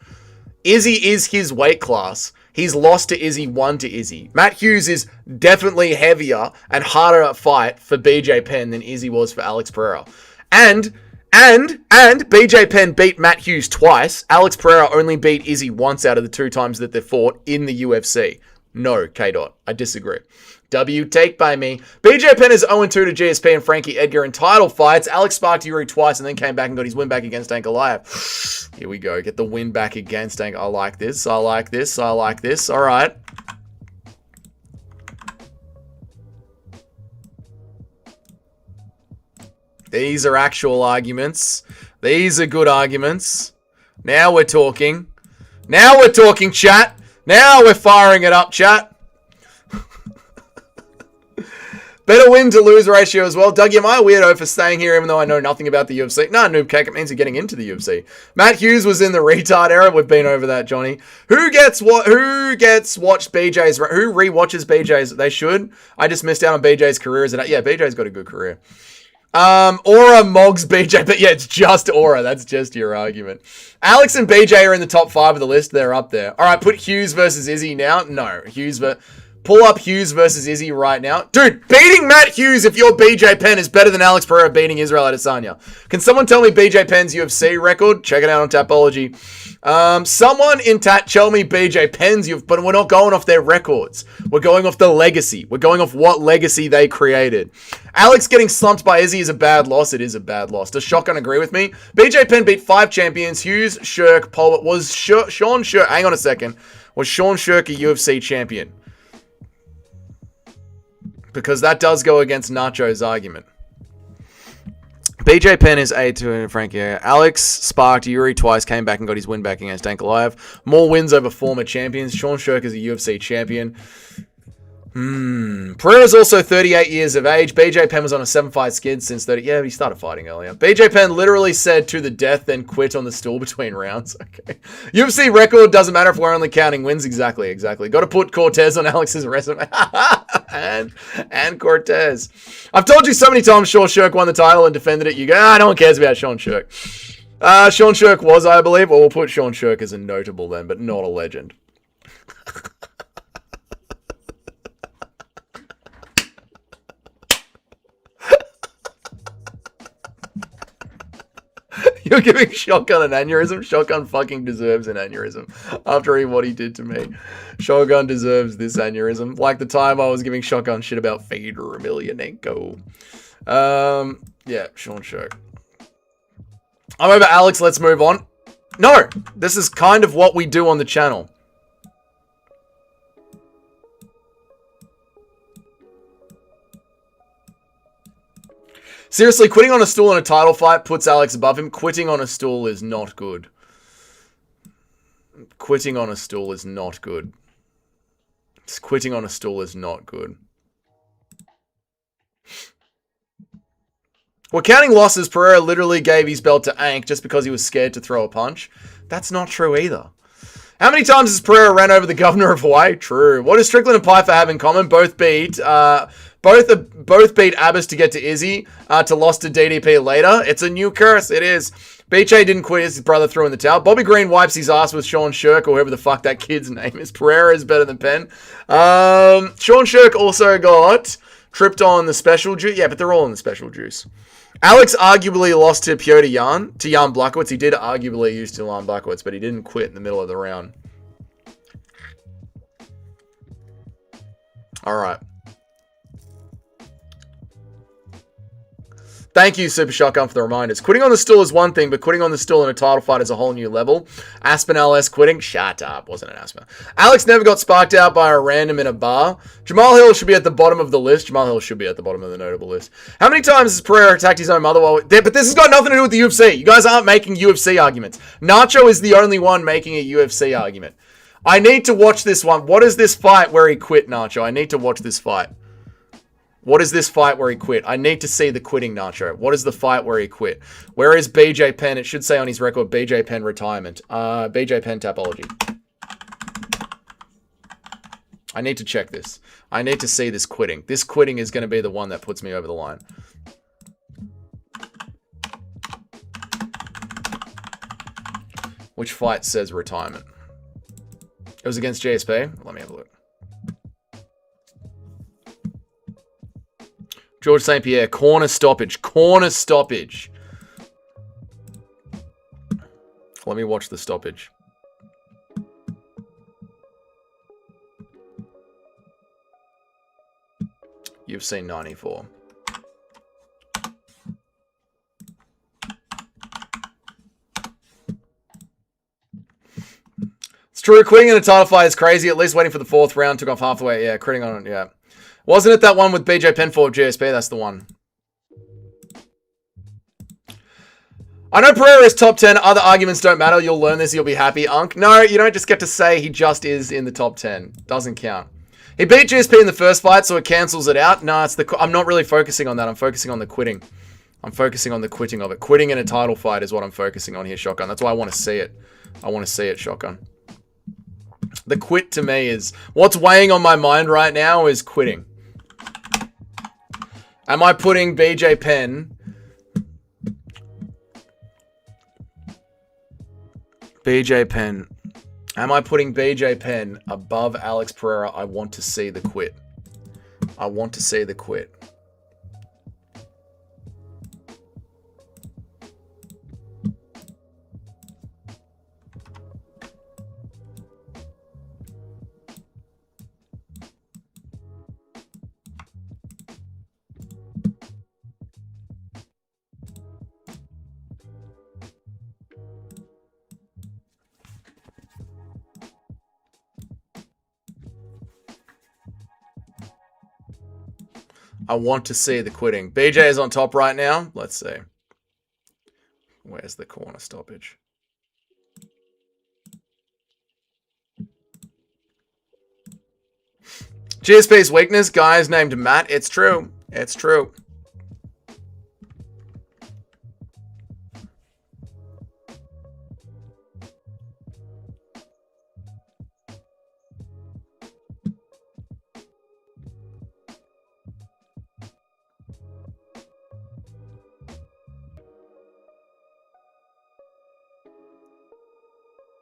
Izzy is his weight class. He's lost to Izzy, won to Izzy. Matt Hughes is definitely heavier and harder at fight for BJ Penn than Izzy was for Alex Pereira. And BJ Penn beat Matt Hughes twice. Alex Pereira only beat Izzy once out of the 2 times that they fought in the UFC. No, K-Dot. I disagree. W, take by me. BJ Penn is 0-2 to GSP and Frankie Edgar in title fights. Alex sparked Yuri twice and then came back and got his win back against Ankalaev. Here we go. Get the win back against Ankalaev. I like this. All right. These are actual arguments. These are good arguments. Now we're talking. Chat. Now we're firing it up, chat. Better win to lose ratio as well. Dougie, am I a weirdo for staying here even though I know nothing about the UFC? No, noob cake. It means you're getting into the UFC. Matt Hughes was in the retard era. We've been over that, Johnny. Who gets watched BJ's? Who rewatches BJ's? They should. I just missed out on BJ's career. Yeah, BJ's got a good career. Aura Mogs BJ, but yeah, it's just Aura. That's just your argument. Alex and BJ are in the top 5 of the list. They're up there. All right, put Hughes versus Izzy now. No, pull up Hughes versus Izzy right now. Dude, beating Matt Hughes if you're BJ Penn is better than Alex Pereira beating Israel Adesanya. Can someone tell me BJ Penn's UFC record? Check it out on Tapology. Someone in tell me BJ Penn's, but we're not going off their records. We're going off the legacy. We're going off what legacy they created. Alex getting slumped by Izzy is a bad loss. It is a bad loss. Does Shotgun agree with me? BJ Penn beat 5 champions. Hughes, Shirk, Paul. Was Sean Shirk, hang on a second. Was Sean Shirk a UFC champion? Because that does go against Nacho's argument. BJ Penn is A to Frankie. Alex sparked Yuri twice, came back and got his win back against Ankalaev. More wins over former champions. Sean Shirk is a UFC champion. Pereira's also 38 years of age. BJ Penn was on a 7-fight skid since 30. Yeah, he started fighting earlier. BJ Penn literally said to the death, then quit on the stool between rounds. Okay. UFC record doesn't matter if we're only counting wins. Exactly. Got to put Cortez on Alex's resume. and Cortez. I've told you so many times Sean Shirk won the title and defended it. You go, no one cares about Sean Shirk. Sean Shirk was, I believe. Well, we'll put Sean Shirk as a notable then, but not a legend. You're giving Shotgun an aneurysm? Shotgun fucking deserves an aneurysm after what he did to me. Shotgun deserves this aneurysm. Like the time I was giving Shotgun shit about Fedor Emelianenko. Yeah, Sean Shirk. I'm over Alex. Let's move on. No, this is kind of what we do on the channel. Seriously, quitting on a stool in a title fight puts Alex above him. Quitting on a stool is not good. Quitting on a stool is not good. Quitting on a stool is not good. We're counting losses. Pereira literally gave his belt to Ank just because he was scared to throw a punch. That's not true either. How many times has Pereira ran over the governor of Hawaii? True. What does Strickland and Pyfer have in common? Both beat Abbas to get to Izzy, to lost to DDP later. It's a new curse. It is. BJ didn't quit. His brother threw in the towel. Bobby Green wipes his ass with Sean Shirk, or whoever the fuck that kid's name is. Pereira is better than Penn. Sean Shirk also got tripped on the special juice. Yeah, but they're all in the special juice. Alex arguably lost to Piotr Jan, to Jan Blachowicz. He did arguably use to Jan Blachowicz, but he didn't quit in the middle of the round. All right. Thank you, Super Shotgun, for the reminders. Quitting on the stool is one thing, but quitting on the stool in a title fight is a whole new level. Aspen LS quitting? Shut up. Wasn't an Aspen. Alex never got sparked out by a random in a bar. Jamal Hill should be at the bottom of the list. Jamal Hill should be at the bottom of the notable list. How many times has Pereira attacked his own mother while... But this has got nothing to do with the UFC. You guys aren't making UFC arguments. Nacho is the only one making a UFC argument. I need to watch this one. What is this fight where he quit, Nacho? I need to watch this fight. What is this fight where he quit? I need to see the quitting, Nacho. What is the fight where he quit? Where is BJ Penn? It should say on his record, BJ Penn retirement. BJ Penn Tapology. I need to check this. I need to see this quitting. This quitting is going to be the one that puts me over the line. Which fight says retirement? It was against GSP. Let me have a look. George St. Pierre, corner stoppage. Corner stoppage. Let me watch the stoppage. You've seen 94. It's true, quitting in a title fight is crazy. At least waiting for the 4th round. Took off half the way. Yeah, critting on it. Yeah. Wasn't it that one with BJ Penn for GSP? That's the one. I know Pereira is top 10. Other arguments don't matter. You'll learn this. You'll be happy, Unk. No, you don't just get to say he just is in the top 10. Doesn't count. He beat GSP in the first fight, so it cancels it out. No, it's the... I'm not really focusing on that. I'm focusing on the quitting. I'm focusing on the quitting of it. Quitting in a title fight is what I'm focusing on here, Shotgun. That's why I want to see it. I want to see it, Shotgun. The quit to me is... What's weighing on my mind right now is quitting. Am I putting BJ Penn... BJ Penn... Am I putting BJ Penn above Alex Pereira? I want to see the quit. I want to see the quit. I want to see the quitting. BJ is on top right now. Let's see. Where's the corner stoppage? GSP's weakness, guys named Matt. It's true. It's true.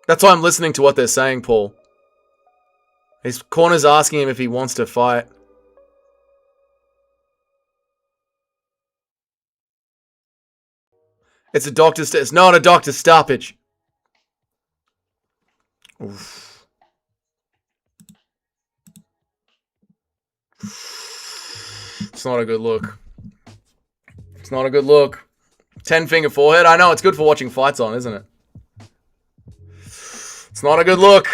That's why I'm listening to what they're saying, Paul. His corner's asking him if he wants to fight. It's a doctor's... It's not a doctor's stoppage. Oof. It's not a good look. It's not a good look. 10-finger forehead. I know, it's good for watching fights on, isn't it? It's not a good look.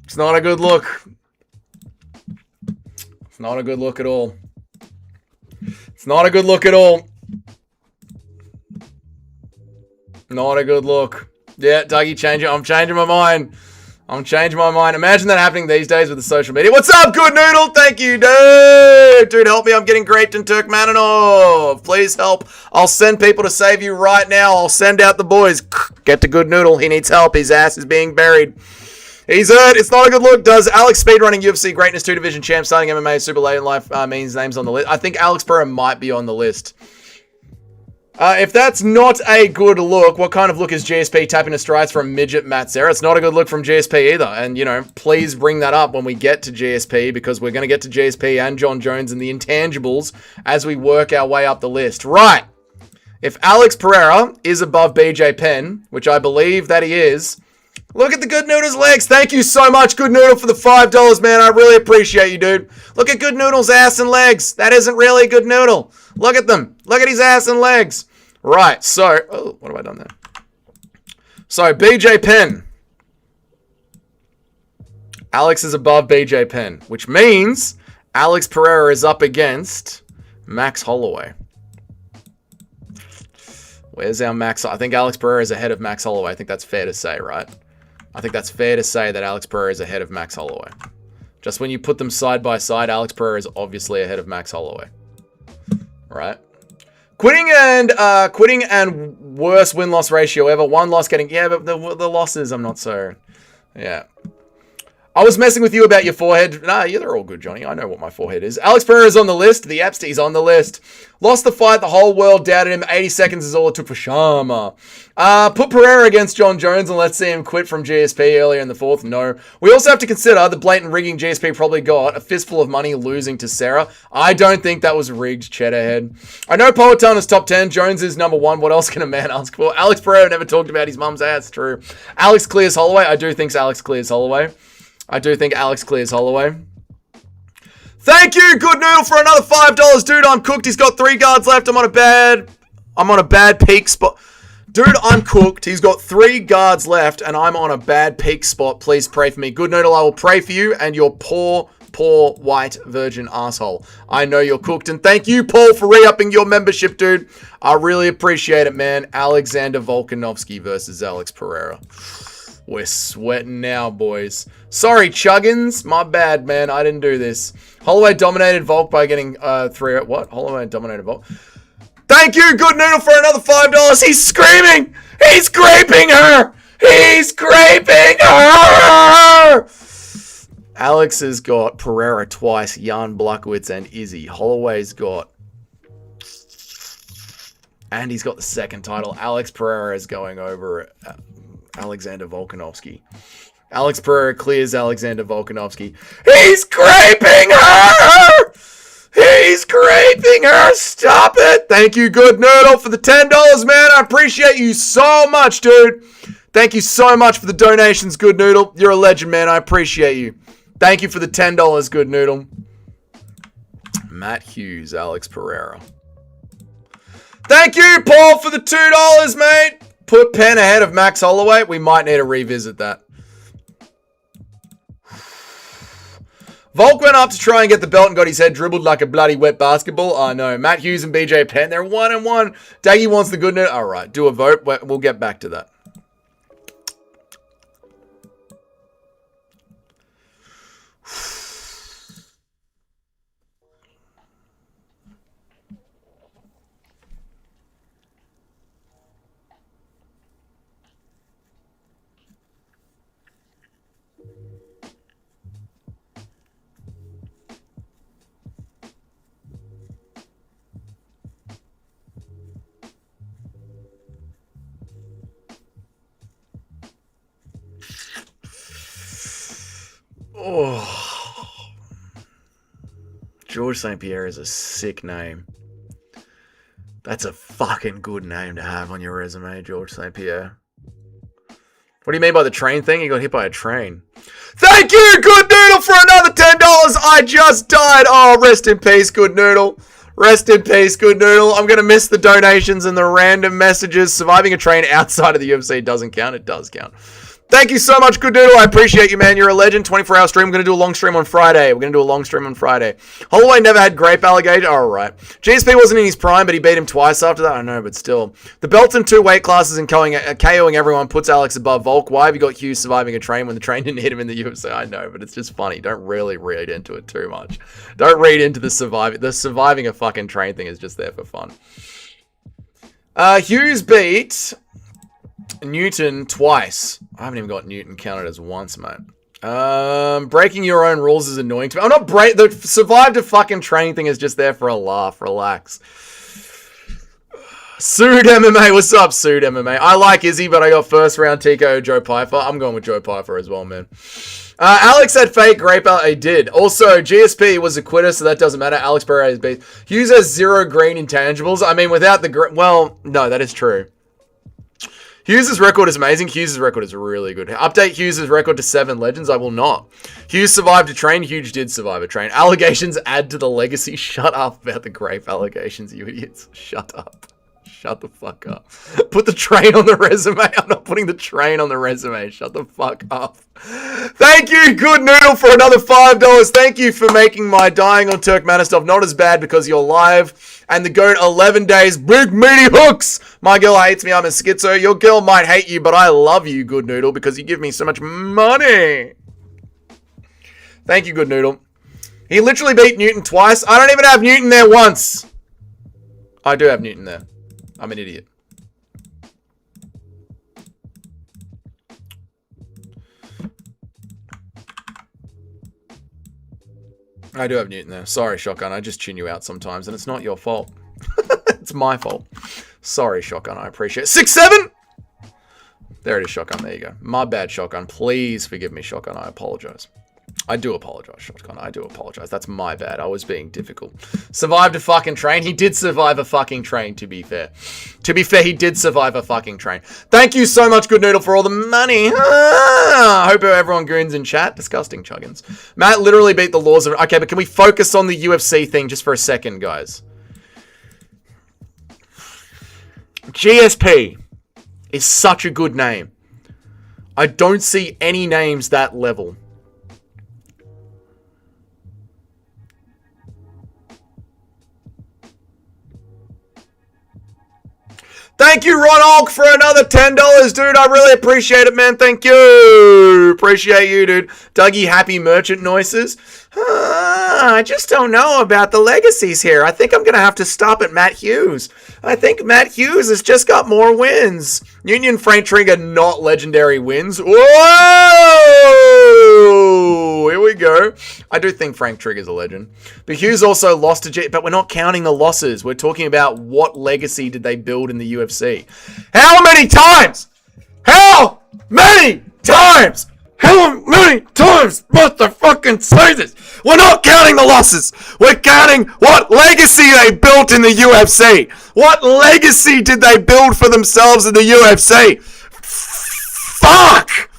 It's not a good look. It's not a good look at all. It's not a good look at all. Not a good look. Yeah, Dougie, change it. I'm changing my mind. I'm changing my mind. Imagine that happening these days with the social media. What's up, Good Noodle? Thank you, dude. Dude, help me. I'm getting raped in Turkmeninov. Please help. I'll send people to save you right now. I'll send out the boys. Get to Good Noodle. He needs help. His ass is being buried. He's hurt. It's not a good look. Does Alex speedrunning UFC greatness 2 division champ starting MMA super late in life means names on the list? I think Alex Pereira might be on the list. If that's not a good look, what kind of look is GSP tapping to strides from midget Matt Serra? It's not a good look from GSP either. And, you know, please bring that up when we get to GSP, because we're going to get to GSP and John Jones and the intangibles as we work our way up the list. Right. If Alex Pereira is above BJ Penn, which I believe that he is, look at the Good Noodle's legs. Thank you so much, Good Noodle, for the $5, man. I really appreciate you, dude. Look at Good Noodle's ass and legs. That isn't really a Good Noodle. Look at them. Look at his ass and legs. Right, so... Oh, what have I done there? So, BJ Penn. Alex is above BJ Penn, which means Alex Pereira is up against Max Holloway. Where's our Max? I think Alex Pereira is ahead of Max Holloway. I think that's fair to say, right? I think that's fair to say that Alex Pereira is ahead of Max Holloway. Just when you put them side by side, Alex Pereira is obviously ahead of Max Holloway. Right? Quitting and worst win-loss ratio ever. One loss getting... Yeah, but the losses, I'm not so... Yeah. I was messing with you about your forehead. Nah, yeah, they're all good, Johnny. I know what my forehead is. Alex Pereira's on the list. The Epstein's on the list. Lost the fight. The whole world doubted him. 80 seconds is all it took for Sharma. Put Pereira against John Jones and let's see him quit from GSP earlier in the fourth. No. We also have to consider the blatant rigging GSP probably got. A fistful of money losing to Sarah. I don't think that was rigged, Cheddarhead. I know Poetana's top 10. Jones is number 1. What else can a man ask for? Alex Pereira never talked about his mum's ass. True. Alex clears Holloway. I do think Alex clears Holloway. I do think Alex clears Holloway. Thank you, Good Noodle, for another $5. Dude, I'm cooked. He's got 3 guards left. I'm on a bad peak spot. Dude, I'm cooked. He's got 3 guards left, and I'm on a bad peak spot. Please pray for me. Good Noodle, I will pray for you and your poor white virgin asshole. I know you're cooked, and thank you, Paul, for re-upping your membership, dude. I really appreciate it, man. Alexander Volkanovski versus Alex Pereira. We're sweating now, boys. Sorry, Chuggins. My bad, man. I didn't do this. Holloway dominated Volk by getting 3... What? Holloway dominated Volk. Thank you, Good Noodle, for another $5. He's screaming! He's graping her! He's graping her! Alex has got Pereira twice, Jan Blachowicz, and Izzy. Holloway's got... And he's got the second title. Alex Pereira is going over Alexander Volkanovski. Alex Pereira clears Alexander Volkanovski. He's graping her! He's graping her! Stop it! Thank you, Good Noodle, for the $10, man. I appreciate you so much, dude. Thank you so much for the donations, Good Noodle. You're a legend, man. I appreciate you. Thank you for the $10, Good Noodle. Matt Hughes, Alex Pereira. Thank you, Paul, for the $2, mate. Put Penn ahead of Max Holloway. We might need to revisit that. Volk went up to try and get the belt and got his head dribbled like a bloody wet basketball. Oh, no. Matt Hughes and BJ Penn, they're 1-1. Daggy wants the Good Noodle. All right, do a vote. We'll get back to that. Oh, George St. Pierre is a sick name. That's a fucking good name to have on your resume, George St. Pierre. What do you mean by the train thing? You got hit by a train. Thank you, Good Noodle, for another $10. I just died. Oh, rest in peace, Good Noodle. Rest in peace, Good Noodle. I'm going to miss the donations and the random messages. Surviving a train outside of the UFC doesn't count. It does count. Thank you so much, Good Noodle. I appreciate you, man. You're a legend. 24-hour stream. We're going to do a long stream on Friday. Holloway never had grape allegation. All right. GSP wasn't in his prime, but he beat him twice after that. I know, but still. The belt's in 2 weight classes and KOing everyone puts Alex above Volk. Why have you got Hughes surviving a train when the train didn't hit him in the UFC? I know, but it's just funny. Don't really read into it too much. Don't read into the surviving a fucking train thing is just there for fun. Hughes beat Newton twice. I haven't even got Newton counted as once, mate. Breaking your own rules is annoying to me. I'm not the survived a fucking train thing is just there for a laugh. Relax. Sued MMA. What's up, Sued MMA? I like Izzy, but I got first round TKO Joe Pyfer. I'm going with Joe Pyfer as well, man. Alex had fake grape out. He did. Also, GSP was a quitter, so that doesn't matter. Alex Pereira is beat. Hughes has 0 green intangibles. I mean, without the well, no, that is true. Hughes' record is amazing. Hughes' record is really good. Update Hughes' record to 7 legends. I will not. Hughes survived a train. Hughes did survive a train. Allegations add to the legacy. Shut up about the grape allegations, you idiots. Shut up. Shut the fuck up. Put the train on the resume. I'm not putting the train on the resume. Shut the fuck up. Thank you, Good Noodle, for another $5. Thank you for making my dying on Turkmenistan not as bad because you're live. And the GOAT 11 days. Big meaty hooks. My girl hates me. I'm a schizo. Your girl might hate you, but I love you, Good Noodle, because you give me so much money. Thank you, Good Noodle. He literally beat Newton twice. I don't even have Newton there once. I do have Newton there. I'm an idiot. I do have Newton there. Sorry, Shotgun. I just tune you out sometimes, and it's not your fault. It's my fault. Sorry, Shotgun. I appreciate it. 6-7! There it is, Shotgun. There you go. My bad, Shotgun. Please forgive me, Shotgun. I apologize. I do apologize, Shotgun. I do apologize. That's my bad. I was being difficult. Survived a fucking train. He did survive a fucking train, to be fair. To be fair, he did survive a fucking train. Thank you so much, Good Noodle, for all the money. I hope everyone goons in chat. Disgusting chuggins. Matt literally beat the laws of... Okay, but can we focus on the UFC thing just for a second, guys? GSP is such a good name. I don't see any names that level. Thank you, Ron Olk, for another $10, dude. I really appreciate it, man. Thank you. Appreciate you, dude. Dougie, happy merchant noises. I just don't know about the legacies here. I think I'm going to have to stop at Matt Hughes. I think Matt Hughes has just got more wins. Union Frank Trigger, not legendary wins. Whoa! Here we go. I do think Frank Trigger's a legend. But Hughes also lost to G. But we're not counting the losses. We're talking about what legacy did they build in the UFC. How many times? How many times? How many times must I fucking say this? We're not counting the losses. We're counting what legacy they built in the UFC. What legacy did they build for themselves in the UFC? Fuck!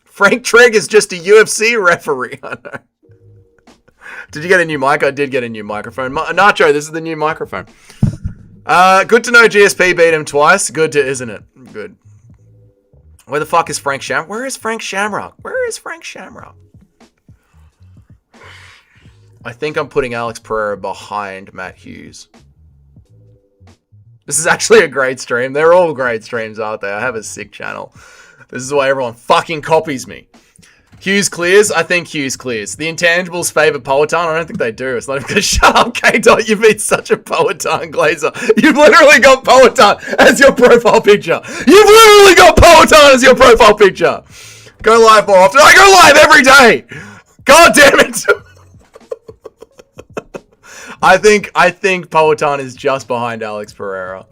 Frank Trigg is just a UFC referee. I know. Did you get a new mic? I did get a new microphone. Nacho, this is the new microphone. Good to know GSP beat him twice. Good to, isn't it? Good. Where the fuck is Frank Shamrock? Where is Frank Shamrock? Where is Frank Shamrock? I think I'm putting Alex Pereira behind Matt Hughes. This is actually a great stream. They're all great streams, aren't they? I have a sick channel. This is why everyone fucking copies me. Hughes clears. I think Hughes clears. The intangibles favor Poetan. I don't think they do. It's not even because shut up, K-Dot. You've been such a Poetan glazer. You've literally got Poetan as your profile picture. You've literally got Poetan as your profile picture. Go live more often. I go live every day. God damn it. I think Poetan is just behind Alex Pereira.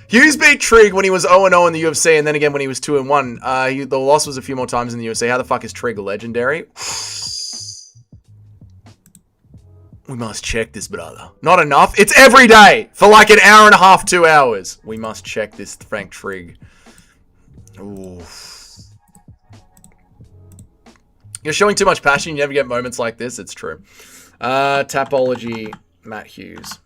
Hughes beat Trigg when he was 0-0 in the UFC, and then again when he was 2-1. The loss was a few more times in the UFC. How the fuck is Trigg legendary? We must check this, brother. Not enough. It's every day for like an hour and a half, 2 hours. We must check this Frank Trigg. Ooh. You're showing too much passion. You never get moments like this. It's true. Tapology, Matt Hughes.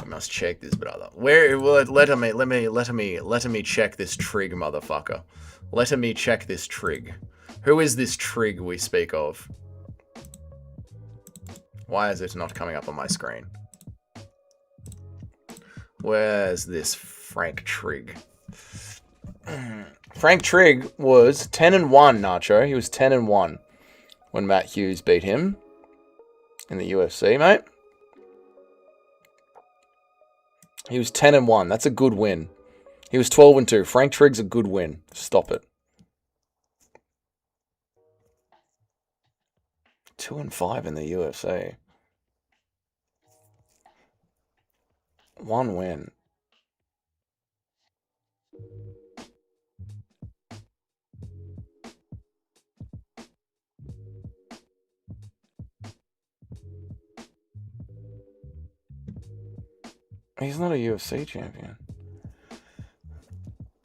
Must check this, brother. Where? Well, let me check this Trig, motherfucker. Let me check this Trig. Who is this Trig we speak of? Why is it not coming up on my screen? Where's this Frank Trigg? Frank Trigg was 10-1, Nacho. He was 10-1 when Matt Hughes beat him in the UFC, mate. He was 10-1. That's a good win. He was 12-2. Frank Trigg's a good win. Stop it. 2-5 in the UFC. One win. He's not a UFC champion.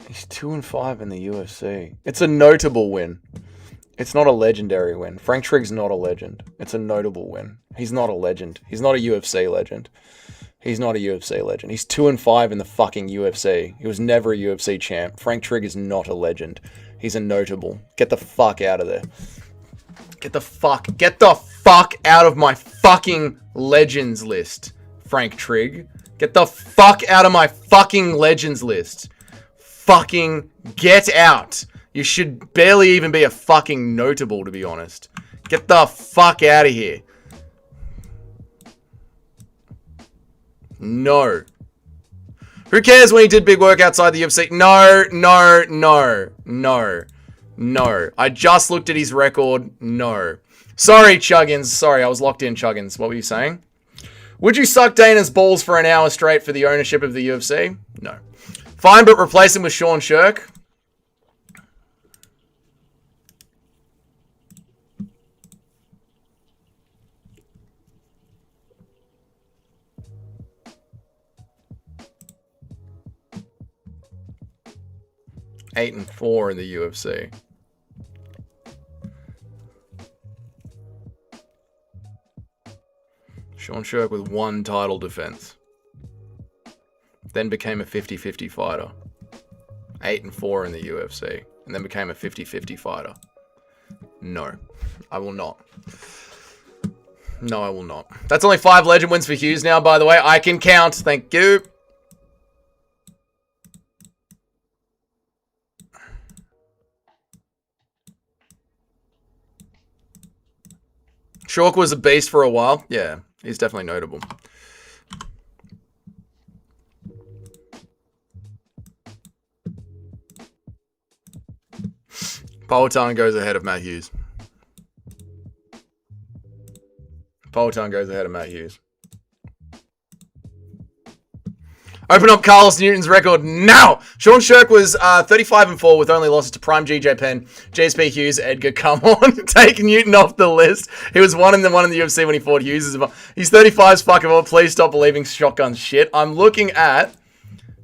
He's 2-5 in the UFC. It's a notable win. It's not a legendary win. Frank Trigg's not a legend. It's a notable win. He's not a legend. He's not a UFC legend. He's not a UFC legend. He's 2-5 in the fucking UFC. He was never a UFC champ. Frank Trigg is not a legend. He's a notable. Get the fuck out of there. Get the fuck out of my fucking legends list, Frank Trigg. Get the fuck out of my fucking legends list. Fucking get out. You should barely even be a fucking notable, to be honest. Get the fuck out of here. No. Who cares when he did big work outside the UFC? No. I just looked at his record. No. Sorry, Chuggins. Sorry, I was locked in, Chuggins. What were you saying? Would you suck Dana's balls for an hour straight for the ownership of the UFC? No. Fine, but replace him with Sean Shirk? Eight and 4 in the UFC. Sean Shirk with 1 title defense. Then became a 50-50 fighter. 8 and 4 in the UFC. and then became a 50-50 fighter? No, I will not. No, I will not. That's only 5 legend wins for Hughes now, by the way. I can count. Thank you. Shork was a beast for a while. Yeah, he's definitely notable. Poltan goes ahead of Matt Hughes. Poltan goes ahead of Matt Hughes. Open up Carlos Newton's record now. Sean Shirk was 35-4 with only losses to Prime GJ Penn, JSP Hughes, Edgar. Come on, take Newton off the list. He was one in the UFC when he fought Hughes. He's 35 as fuck. Please stop believing shotgun shit. I'm looking at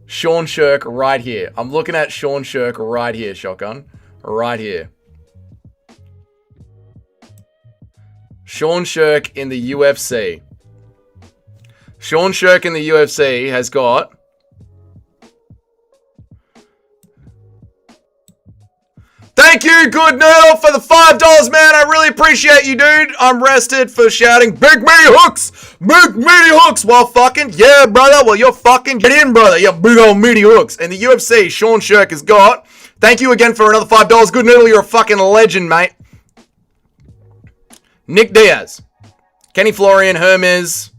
Sean Shirk right here. I'm looking at Sean Shirk right here, shotgun. Right here. Sean Shirk in the UFC. Sean Shirk in the UFC has got... Thank you, Good Noodle, for the $5, man. I really appreciate you, dude. I'm rested for shouting big meaty hooks. Big meaty hooks while fucking... Yeah, brother. Well, you're fucking... Get in, brother. You big old meaty hooks. In the UFC, Sean Shirk has got... Thank you again for another $5. Good Noodle, you're a fucking legend, mate. Nick Diaz. Kenny Florian, Hermes...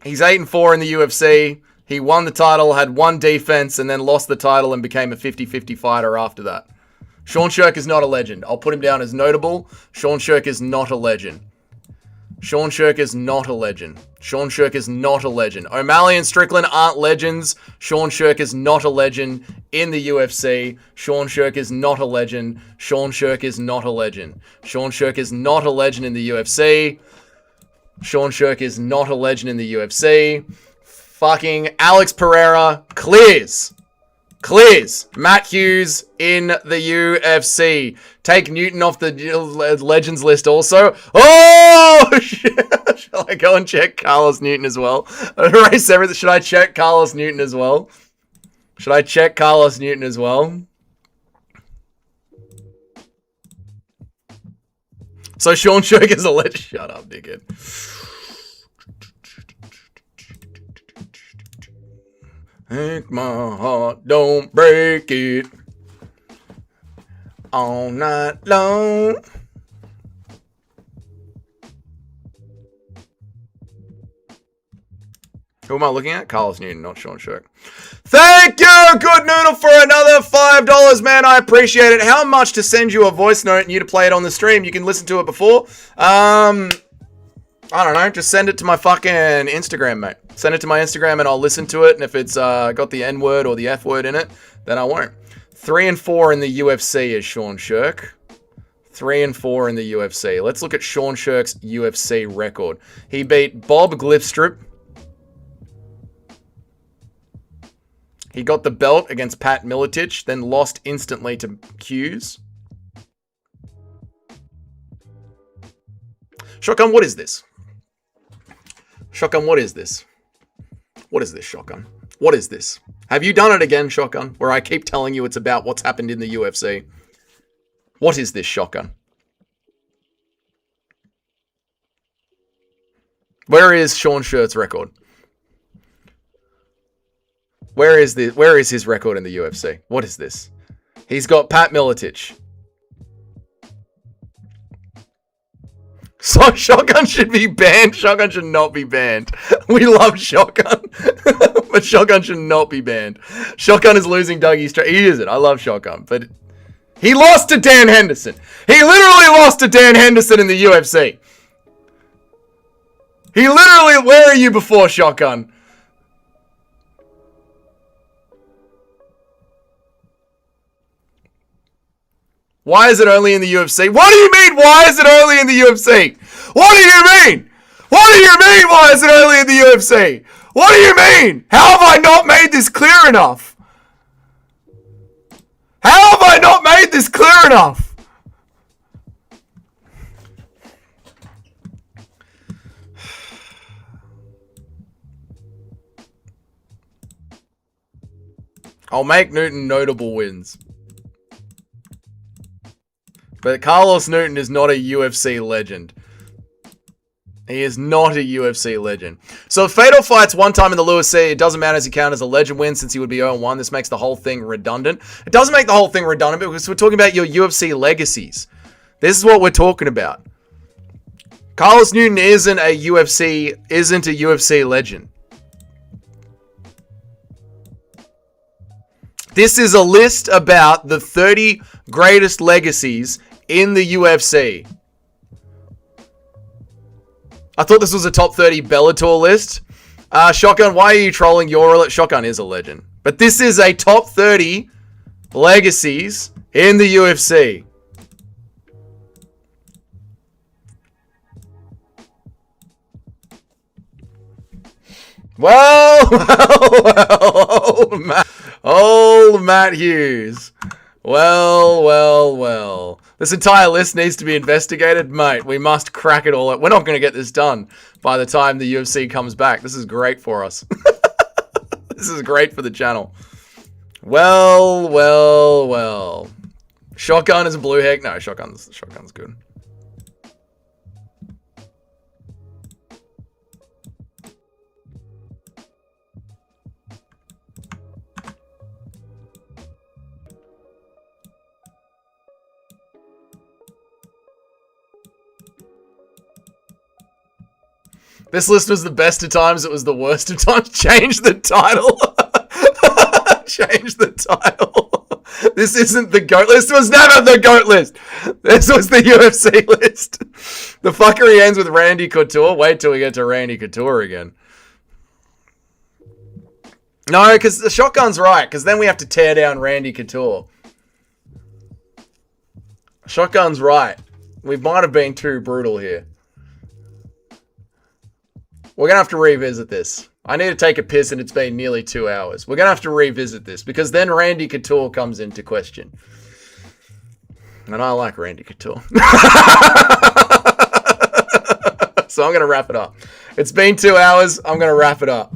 He's 8-4 in the UFC. He won the title, had 1 defense, and then lost the title and became a 50-50 fighter after that. Sean Shirk is not a legend. I'll put him down as notable. Sean Shirk is not a legend. Sean Shirk is not a legend. Sean Shirk is not a legend. O'Malley and Strickland aren't legends. Sean Shirk is not a legend in the UFC. Sean Shirk is not a legend. Sean Shirk is not a legend. Sean Shirk is not a legend in the UFC. Sean Shirk is not a legend in the UFC. Fucking Alex Pereira clears. Clears. Matt Hughes in the UFC. Take Newton off the legends list also. Oh, shit. Shall I go and check Carlos Newton as well? Erase everything. Should I check Carlos Newton as well? Should I check Carlos Newton as well? So Sean Shirk is a legend. Shut up, dickhead. Take my heart, don't break it. All night long. Who am I looking at? Carlos Newton, not Sean Shirk. Thank you, Good Noodle, for another $5, man. I appreciate it. How much to send you a voice note and you to play it on the stream? You can listen to it before. I don't know. Just send it to my fucking Instagram, mate. Send it to my Instagram and I'll listen to it. And if it's got the N word or the F word in it, then I won't. 3-4 in the UFC is Sean Shirk. 3-4 in the UFC. Let's look at Sean Shirk's UFC record. He beat Bob Glipstrip. He got the belt against Pat Miletich, then lost instantly to Hughes. Shotgun, what is this? Shotgun, what is this? What is this, Shotgun? What is this? Have you done it again, Shotgun? Where I keep telling you it's about what's happened in the UFC. What is this, Shotgun? Where is Sean Shirk's record? Where is his record in the UFC? What is this? He's got Pat Miletich. So Shotgun should be banned. Shotgun should not be banned. We love Shotgun. But Shotgun should not be banned. Shotgun is losing Dougie straight. He isn't. I love Shotgun. But he lost to Dan Henderson. He literally lost to Dan Henderson in the UFC. He literally... Where are you before Shotgun? Why is it only in the UFC? What do you mean, why is it only in the UFC? What do you mean? What do you mean, why is it only in the UFC? What do you mean? How have I not made this clear enough? How have I not made this clear enough? I'll make Newton notable wins. But Carlos Newton is not a UFC legend. He is not a UFC legend. So if Fedor fights one time in the Lewis C, it doesn't matter as he counts as a legend win since he would be 0-1. This makes the whole thing redundant. It doesn't make the whole thing redundant because we're talking about your UFC legacies. This is what we're talking about. Carlos Newton isn't a UFC legend. This is a list about the 30 greatest legacies in the UFC. I thought this was a top 30 Bellator list. Shotgun, why are you trolling your... Shotgun is a legend. But this is a top 30 legacies in the UFC. Well, old Matt Hughes. Well. This entire list needs to be investigated. Mate, we must crack it all out. We're not going to get this done by the time the UFC comes back. This is great for us. This is great for the channel. Well. Shotgun is a blue heck. No, shotgun's good. This list was the best of times. It was the worst of times. Change the title. Change the title. This isn't the GOAT list. This was never the GOAT list. This was the UFC list. The fuckery ends with Randy Couture. Wait till we get to Randy Couture again. No, because the shotgun's right. Because then we have to tear down Randy Couture. Shotgun's right. We might have been too brutal here. We're going to have to revisit this. I need to take a piss and it's been nearly 2 hours. We're going to have to revisit this because then Randy Couture comes into question. And I like Randy Couture. So I'm going to wrap it up. It's been 2 hours. I'm going to wrap it up.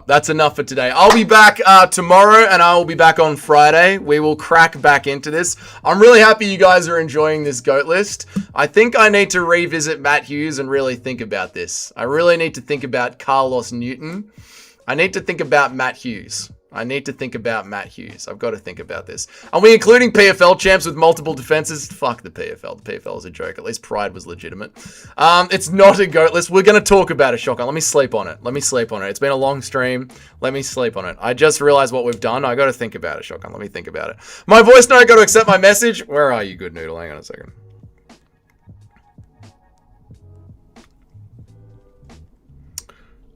That's enough for today. I'll be back tomorrow and I will be back on Friday. We will crack back into this. I'm really happy you guys are enjoying this GOAT list. I think I need to revisit Matt Hughes and really think about this. I really need to think about Carlos Newton. I need to think about Matt Hughes. I've got to think about this. Are we including PFL champs with multiple defenses? Fuck the PFL. The PFL is a joke. At least Pride was legitimate. It's not a GOAT list. We're going to talk about it, Shotgun. Let me sleep on it. It's been a long stream. Let me sleep on it. I just realized what we've done. I got to think about it, Shotgun. Let me think about it. My voice note got to accept my message. Where are you, Good Noodle? Hang on a second.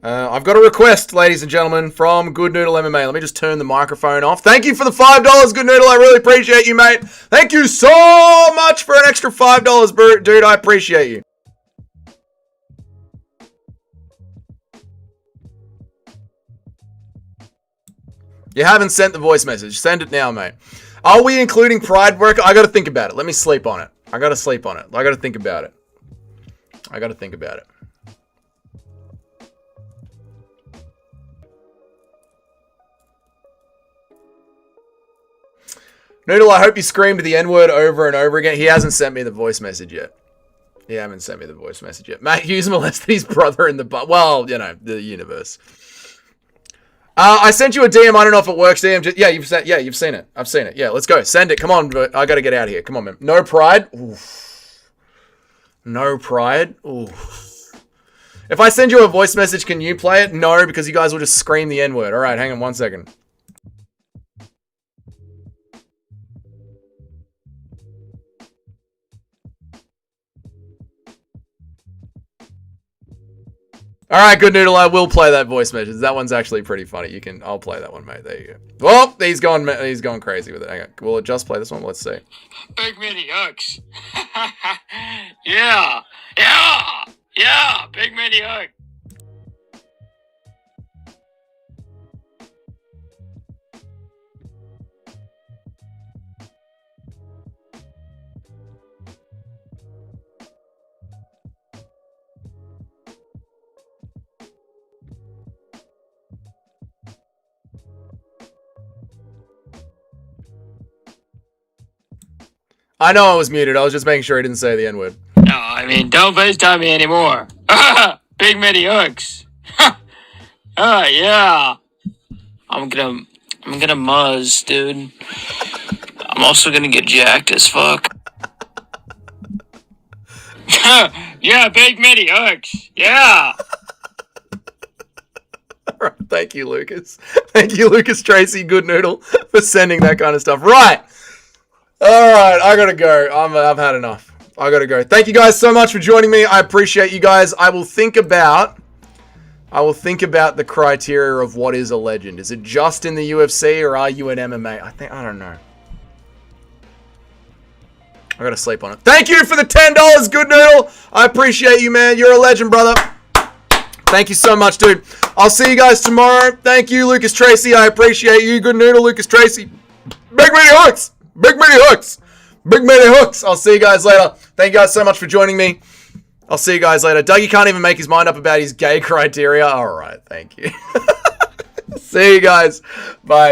I've got a request, ladies and gentlemen, from Good Noodle MMA. Let me just turn the microphone off. Thank you for the $5, Good Noodle. I really appreciate you, mate. Thank you so much for an extra $5, dude. I appreciate you. You haven't sent the voice message. Send it now, mate. Are we including Pride work? I got to think about it. Let me sleep on it. I got to think about it. Noodle, I hope you screamed the N-word over and over again. He hasn't sent me the voice message yet. Matt Hughes molested his brother in the butt. Well, you know, the universe. I sent you a DM. I don't know if it works. DM. You've seen it. I've seen it. Yeah, let's go. Send it. Come on. I got to get out of here. Come on, man. No pride. Oof. No pride. Oof. If I send you a voice message, can you play it? No, because you guys will just scream the N-word. All right, hang on 1 second. All right, Good Noodle, I will play that voice message. That one's actually pretty funny. I'll play that one, mate. There you go. Oh, he's going crazy with it. Hang on. Will it just play this one? Let's see. Big Mini Hugs. Yeah. Big Mini Hug. I know I was muted. I was just making sure I didn't say the N-word. No, I mean, don't FaceTime me anymore. Big many hooks. Yeah. I'm gonna muzz, dude. I'm also gonna get jacked as fuck. Yeah, big many hooks. Yeah. All right, thank you, Lucas. Thank you, Lucas Tracy, Good Noodle, for sending that kind of stuff. Right. All right, I gotta go. I've had enough. I gotta go. Thank you guys so much for joining me. I appreciate you guys. I will think about the criteria of what is a legend. Is it just in the UFC or are you in MMA? I don't know. I gotta sleep on it. Thank you for the $10, Good Noodle. I appreciate you, man. You're a legend, brother. Thank you so much, dude. I'll see you guys tomorrow. Thank you, Lucas Tracy. I appreciate you, Good Noodle, Lucas Tracy. Big many hooks. Big many hooks. Big many hooks. I'll see you guys later. Thank you guys so much for joining me. I'll see you guys later. Dougie can't even make his mind up about his gay criteria. All right, thank you. See you guys. Bye.